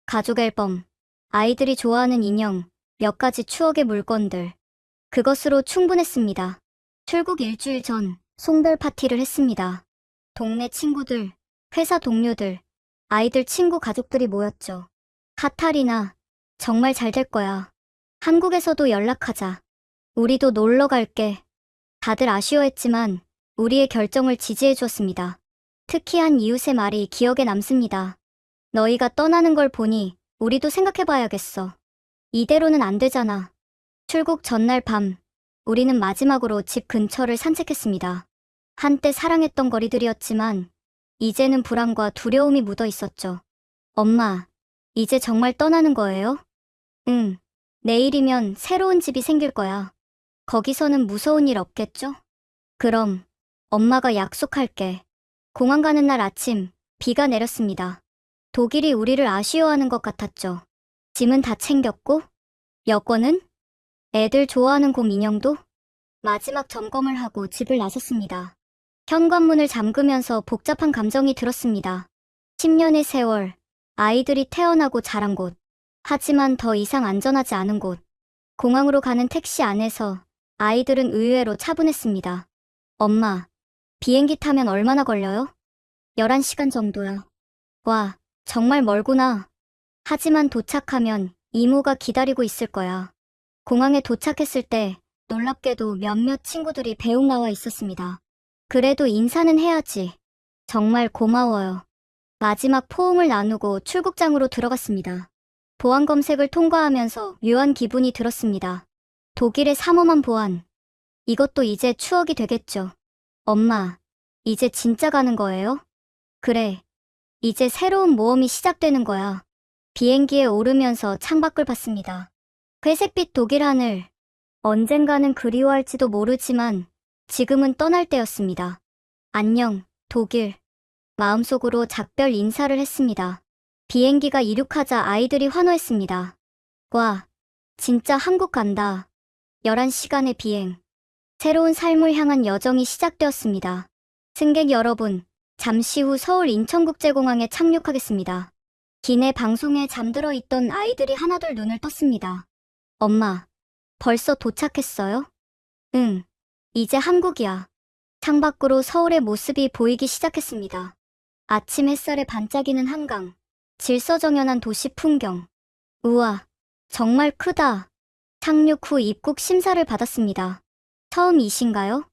가족 앨범, 아이들이 좋아하는 인형, 몇 가지 추억의 물건들. 그것으로 충분했습니다. 출국 일주일 전 송별 파티를 했습니다. 동네 친구들, 회사 동료들, 아이들 친구 가족들이 모였죠. 카타리나, 정말 잘 될 거야. 한국에서도 연락하자. 우리도 놀러 갈게. 다들 아쉬워했지만 우리의 결정을 지지해 주었습니다. 특히 한 이웃의 말이 기억에 남습니다. 너희가 떠나는 걸 보니 우리도 생각해봐야겠어. 이대로는 안 되잖아. 출국 전날 밤, 우리는 마지막으로 집 근처를 산책했습니다. 한때 사랑했던 거리들이었지만 이제는 불안과 두려움이 묻어 있었죠. 엄마, 이제 정말 떠나는 거예요? 응, 내일이면 새로운 집이 생길 거야. 거기서는 무서운 일 없겠죠? 그럼 엄마가 약속할게. 공항 가는 날 아침, 비가 내렸습니다. 독일이 우리를 아쉬워하는 것 같았죠. 짐은 다 챙겼고, 여권은? 애들 좋아하는 곰 인형도? 마지막 점검을 하고 집을 나섰습니다. 현관문을 잠그면서 복잡한 감정이 들었습니다. 10년의 세월, 아이들이 태어나고 자란 곳. 하지만 더 이상 안전하지 않은 곳. 공항으로 가는 택시 안에서 아이들은 의외로 차분했습니다. 엄마, 비행기 타면 얼마나 걸려요? 11시간 정도야. 와, 정말 멀구나. 하지만 도착하면 이모가 기다리고 있을 거야. 공항에 도착했을 때 놀랍게도 몇몇 친구들이 배웅 나와 있었습니다. 그래도 인사는 해야지. 정말 고마워요. 마지막 포옹을 나누고 출국장으로 들어갔습니다. 보안 검색을 통과하면서 묘한 기분이 들었습니다. 독일의 삼엄한 보안. 이것도 이제 추억이 되겠죠. 엄마, 이제 진짜 가는 거예요? 그래. 이제 새로운 모험이 시작되는 거야. 비행기에 오르면서 창밖을 봤습니다. 회색빛 독일 하늘. 언젠가는 그리워할지도 모르지만 지금은 떠날 때였습니다. 안녕, 독일. 마음속으로 작별 인사를 했습니다. 비행기가 이륙하자 아이들이 환호했습니다. 와, 진짜 한국 간다. 11시간의 비행. 새로운 삶을 향한 여정이 시작되었습니다. 승객 여러분, 잠시 후 서울 인천국제공항에 착륙하겠습니다. 기내 방송에 잠들어 있던 아이들이 하나둘 눈을 떴습니다. 엄마, 벌써 도착했어요? 응, 이제 한국이야. 창밖으로 서울의 모습이 보이기 시작했습니다. 아침 햇살에 반짝이는 한강, 질서정연한 도시 풍경. 우와, 정말 크다. 착륙 후 입국 심사를 받았습니다. 처음이신가요?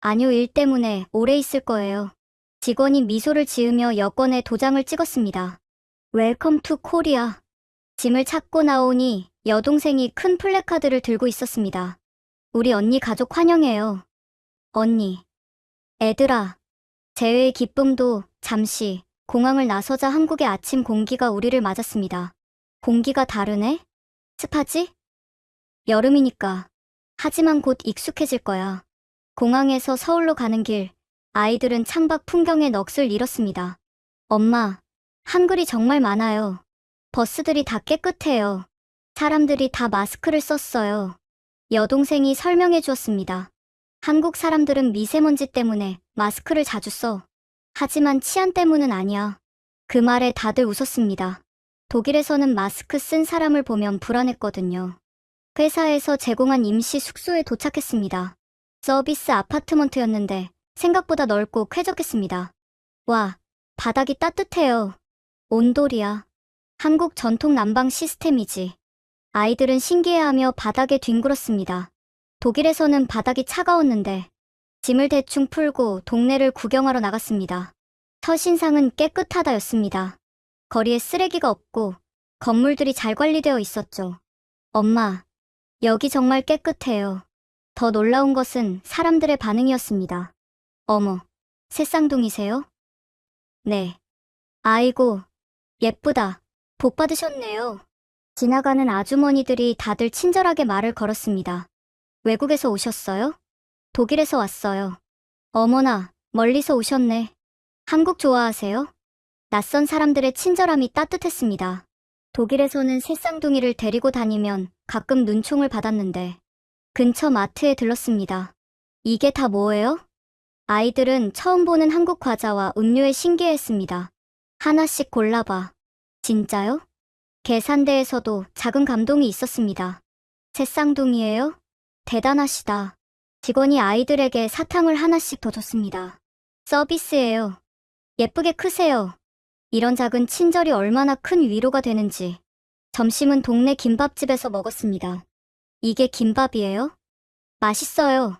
아니요, 일 때문에 오래 있을 거예요. 직원이 미소를 지으며 여권에 도장을 찍었습니다. 웰컴 투 코리아. 짐을 찾고 나오니 여동생이 큰 플래카드를 들고 있었습니다. 우리 언니 가족 환영해요. 언니. 애들아. 재회의 기쁨도 잠시. 공항을 나서자 한국의 아침 공기가 우리를 맞았습니다. 공기가 다르네? 습하지? 여름이니까. 하지만 곧 익숙해질 거야. 공항에서 서울로 가는 길, 아이들은 창밖 풍경에 넋을 잃었습니다. 엄마, 한글이 정말 많아요. 버스들이 다 깨끗해요. 사람들이 다 마스크를 썼어요. 여동생이 설명해 주었습니다. 한국 사람들은 미세먼지 때문에 마스크를 자주 써. 하지만 치안 때문은 아니야. 그 말에 다들 웃었습니다. 독일에서는 마스크 쓴 사람을 보면 불안했거든요. 회사에서 제공한 임시 숙소에 도착했습니다. 서비스 아파트먼트였는데 생각보다 넓고 쾌적했습니다. 와, 바닥이 따뜻해요. 온돌이야. 한국 전통 난방 시스템이지. 아이들은 신기해하며 바닥에 뒹굴었습니다. 독일에서는 바닥이 차가웠는데 짐을 대충 풀고 동네를 구경하러 나갔습니다. 첫인상은 깨끗하다였습니다. 거리에 쓰레기가 없고 건물들이 잘 관리되어 있었죠. 엄마, 여기 정말 깨끗해요. 더 놀라운 것은 사람들의 반응이었습니다. 어머, 새쌍둥이세요? 네. 아이고, 예쁘다. 복 받으셨네요. 지나가는 아주머니들이 다들 친절하게 말을 걸었습니다. 외국에서 오셨어요? 독일에서 왔어요. 어머나, 멀리서 오셨네. 한국 좋아하세요? 낯선 사람들의 친절함이 따뜻했습니다. 독일에서는 새쌍둥이를 데리고 다니면 가끔 눈총을 받았는데 근처 마트에 들렀습니다. 이게 다 뭐예요? 아이들은 처음 보는 한국 과자와 음료에 신기해했습니다. 하나씩 골라봐. 진짜요? 계산대에서도 작은 감동이 있었습니다. 새쌍둥이에요? 대단하시다. 직원이 아이들에게 사탕을 하나씩 더 줬습니다. 서비스예요. 예쁘게 크세요. 이런 작은 친절이 얼마나 큰 위로가 되는지. 점심은 동네 김밥집에서 먹었습니다. 이게 김밥이에요? 맛있어요.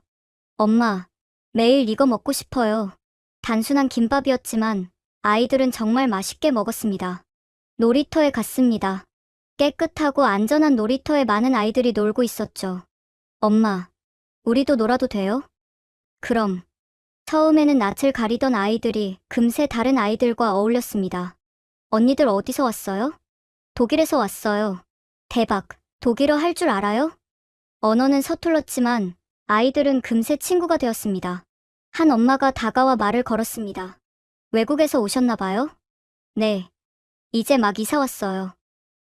엄마, 매일 이거 먹고 싶어요. 단순한 김밥이었지만 아이들은 정말 맛있게 먹었습니다. 놀이터에 갔습니다. 깨끗하고 안전한 놀이터에 많은 아이들이 놀고 있었죠. 엄마, 우리도 놀아도 돼요? 그럼. 처음에는 낯을 가리던 아이들이 금세 다른 아이들과 어울렸습니다. 언니들 어디서 왔어요? 독일에서 왔어요. 대박, 독일어 할 줄 알아요? 언어는 서툴렀지만 아이들은 금세 친구가 되었습니다. 한 엄마가 다가와 말을 걸었습니다. 외국에서 오셨나 봐요? 네. 이제 막 이사 왔어요.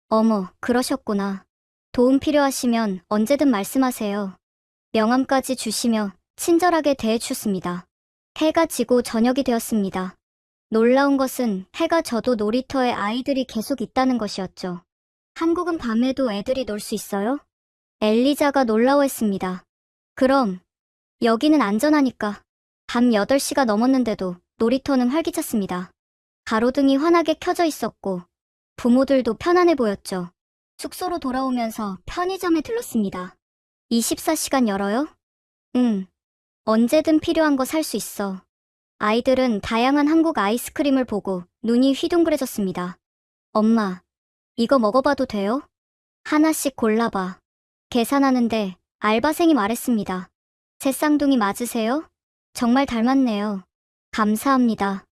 어머, 그러셨구나. 도움 필요하시면 언제든 말씀하세요. 명함까지 주시며 친절하게 대해주셨습니다. 해가 지고 저녁이 되었습니다. 놀라운 것은 해가 져도 놀이터에 아이들이 계속 있다는 것이었죠. 한국은 밤에도 애들이 놀 수 있어요? 엘리자가 놀라워했습니다. 그럼, 여기는 안전하니까. 밤 8시가 넘었는데도 놀이터는 활기찼습니다. 가로등이 환하게 켜져 있었고, 부모들도 편안해 보였죠. 숙소로 돌아오면서 편의점에 들렀습니다. 24시간 열어요? 응. 언제든 필요한 거 살 수 있어. 아이들은 다양한 한국 아이스크림을 보고 눈이 휘둥그레졌습니다. 엄마, 이거 먹어봐도 돼요? 하나씩 골라봐. 계산하는데 알바생이 말했습니다. 제 쌍둥이 맞으세요? 정말 닮았네요. 감사합니다.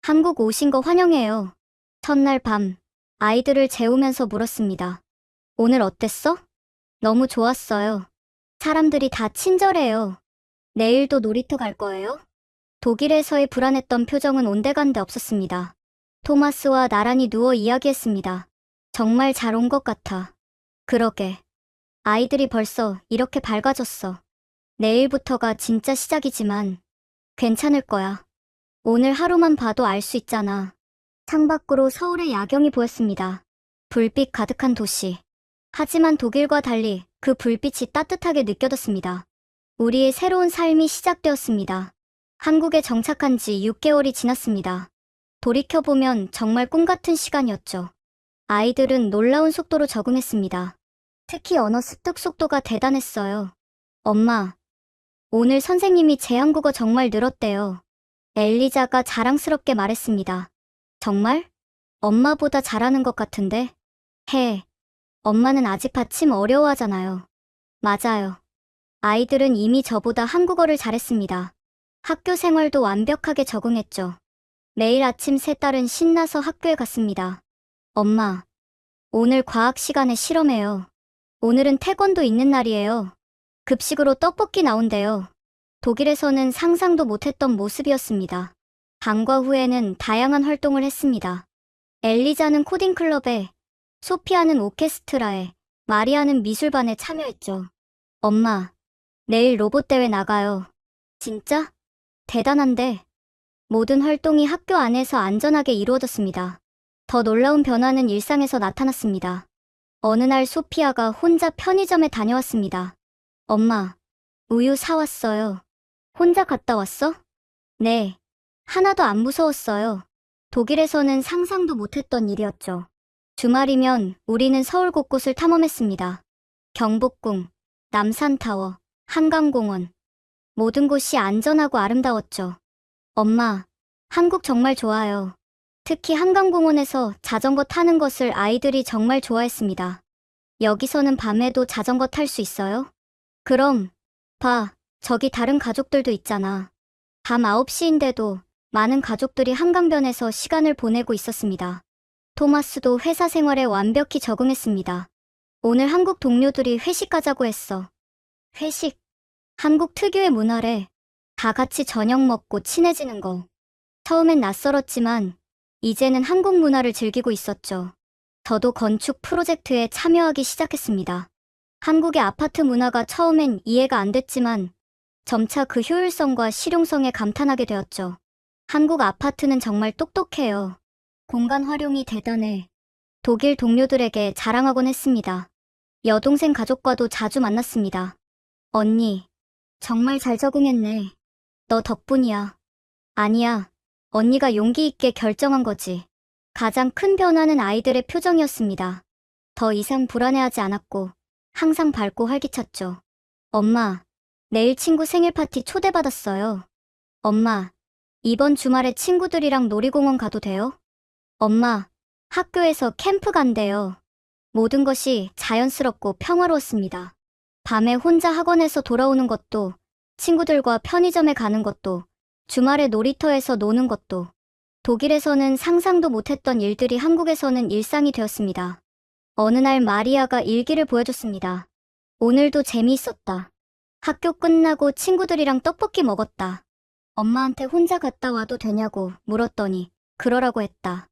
한국 오신 거 환영해요. 첫날 밤, 아이들을 재우면서 물었습니다. 오늘 어땠어? 너무 좋았어요. 사람들이 다 친절해요. 내일도 놀이터 갈 거예요? 독일에서의 불안했던 표정은 온데간데 없었습니다. 토마스와 나란히 누워 이야기했습니다. 정말 잘 온 것 같아. 그러게. 아이들이 벌써 이렇게 밝아졌어. 내일부터가 진짜 시작이지만 괜찮을 거야. 오늘 하루만 봐도 알 수 있잖아. 창밖으로 서울의 야경이 보였습니다. 불빛 가득한 도시. 하지만 독일과 달리 그 불빛이 따뜻하게 느껴졌습니다. 우리의 새로운 삶이 시작되었습니다. 한국에 정착한 지 6개월이 지났습니다. 돌이켜보면 정말 꿈 같은 시간이었죠. 아이들은 놀라운 속도로 적응했습니다. 특히 언어 습득 속도가 대단했어요. 엄마, 오늘 선생님이 제 한국어 정말 늘었대요. 엘리자가 자랑스럽게 말했습니다. 정말? 엄마보다 잘하는 것 같은데? 엄마는 아직 받침 어려워하잖아요. 맞아요. 아이들은 이미 저보다 한국어를 잘했습니다. 학교 생활도 완벽하게 적응했죠. 매일 아침 세 딸은 신나서 학교에 갔습니다. 엄마, 오늘 과학 시간에 실험해요. 오늘은 태권도 있는 날이에요. 급식으로 떡볶이 나온대요. 독일에서는 상상도 못했던 모습이었습니다. 방과 후에는 다양한 활동을 했습니다. 엘리자는 코딩 클럽에, 소피아는 오케스트라에, 마리아는 미술반에 참여했죠. 엄마, 내일 로봇 대회 나가요. 진짜? 대단한데. 모든 활동이 학교 안에서 안전하게 이루어졌습니다. 더 놀라운 변화는 일상에서 나타났습니다. 어느 날 소피아가 혼자 편의점에 다녀왔습니다. 엄마, 우유 사왔어요. 혼자 갔다 왔어? 네. 하나도 안 무서웠어요. 독일에서는 상상도 못했던 일이었죠. 주말이면 우리는 서울 곳곳을 탐험했습니다. 경복궁, 남산타워, 한강공원. 모든 곳이 안전하고 아름다웠죠. 엄마, 한국 정말 좋아요. 특히 한강공원에서 자전거 타는 것을 아이들이 정말 좋아했습니다. 여기서는 밤에도 자전거 탈 수 있어요? 그럼, 봐, 저기 다른 가족들도 있잖아. 밤 9시인데도 많은 가족들이 한강변에서 시간을 보내고 있었습니다. 토마스도 회사 생활에 완벽히 적응했습니다. 오늘 한국 동료들이 회식 가자고 했어. 회식. 한국 특유의 문화래. 다 같이 저녁 먹고 친해지는 거. 처음엔 낯설었지만 이제는 한국 문화를 즐기고 있었죠. 저도 건축 프로젝트에 참여하기 시작했습니다. 한국의 아파트 문화가 처음엔 이해가 안 됐지만 점차 그 효율성과 실용성에 감탄하게 되었죠. 한국 아파트는 정말 똑똑해요. 공간 활용이 대단해. 독일 동료들에게 자랑하곤 했습니다. 여동생 가족과도 자주 만났습니다. 언니, 정말 잘 적응했네. 너 덕분이야. 아니야, 언니가 용기 있게 결정한 거지. 가장 큰 변화는 아이들의 표정이었습니다. 더 이상 불안해하지 않았고 항상 밝고 활기찼죠. 엄마, 내일 친구 생일 파티 초대받았어요. 엄마, 이번 주말에 친구들이랑 놀이공원 가도 돼요? 엄마, 학교에서 캠프 간대요. 모든 것이 자연스럽고 평화로웠습니다. 밤에 혼자 학원에서 돌아오는 것도, 친구들과 편의점에 가는 것도, 주말에 놀이터에서 노는 것도, 독일에서는 상상도 못했던 일들이 한국에서는 일상이 되었습니다. 어느 날 마리아가 일기를 보여줬습니다. 오늘도 재미있었다. 학교 끝나고 친구들이랑 떡볶이 먹었다. 엄마한테 혼자 갔다 와도 되냐고 물었더니 그러라고 했다.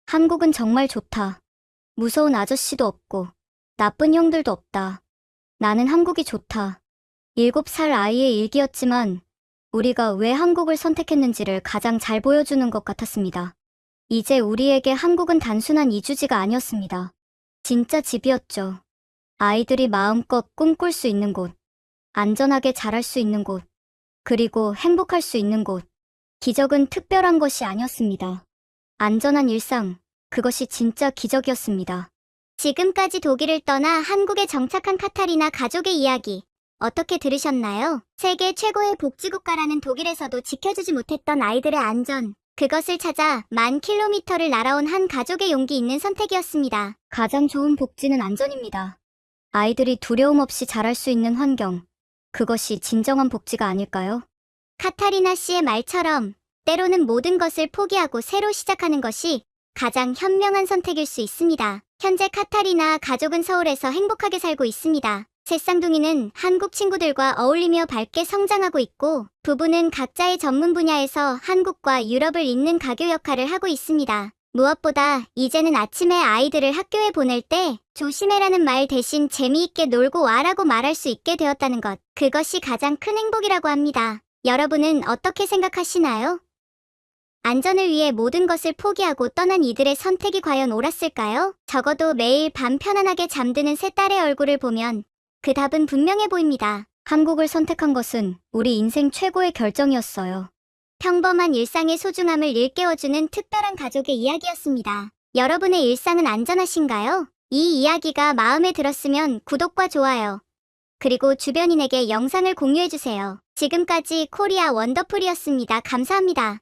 한국은 정말 좋다. 무서운 아저씨도 없고 나쁜 형들도 없다. 나는 한국이 좋다. 7살 아이의 일기였지만 우리가 왜 한국을 선택했는지를 가장 잘 보여주는 것 같았습니다. 이제 우리에게 한국은 단순한 이주지가 아니었습니다. 진짜 집이었죠. 아이들이 마음껏 꿈꿀 수 있는 곳, 안전하게 자랄 수 있는 곳, 그리고 행복할 수 있는 곳. 기적은 특별한 것이 아니었습니다. 안전한 일상, 그것이 진짜 기적이었습니다. 지금까지 독일을 떠나 한국에 정착한 카타리나 가족의 이야기, 어떻게 들으셨나요? 세계 최고의 복지국가라는 독일에서도 지켜주지 못했던 아이들의 안전, 그것을 찾아 10,000km를 날아온 한 가족의 용기 있는 선택이었습니다. 가장 좋은 복지는 안전입니다. 아이들이 두려움 없이 자랄 수 있는 환경, 그것이 진정한 복지가 아닐까요? 카타리나 씨의 말처럼 때로는 모든 것을 포기하고 새로 시작하는 것이 가장 현명한 선택일 수 있습니다. 현재 카타리나 가족은 서울에서 행복하게 살고 있습니다. 셋쌍둥이는 한국 친구들과 어울리며 밝게 성장하고 있고, 부부는 각자의 전문 분야에서 한국과 유럽을 잇는 가교 역할을 하고 있습니다. 무엇보다 이제는 아침에 아이들을 학교에 보낼 때 조심해라는 말 대신 재미있게 놀고 와라고 말할 수 있게 되었다는 것, 그것이 가장 큰 행복이라고 합니다. 여러분은 어떻게 생각하시나요? 안전을 위해 모든 것을 포기하고 떠난 이들의 선택이 과연 옳았을까요? 적어도 매일 밤 편안하게 잠드는 세 딸의 얼굴을 보면 그 답은 분명해 보입니다. 한국을 선택한 것은 우리 인생 최고의 결정이었어요. 평범한 일상의 소중함을 일깨워주는 특별한 가족의 이야기였습니다. 여러분의 일상은 안전하신가요? 이 이야기가 마음에 들었으면 구독과 좋아요, 그리고 주변인에게 영상을 공유해주세요. 지금까지 코리아 원더풀이었습니다. 감사합니다.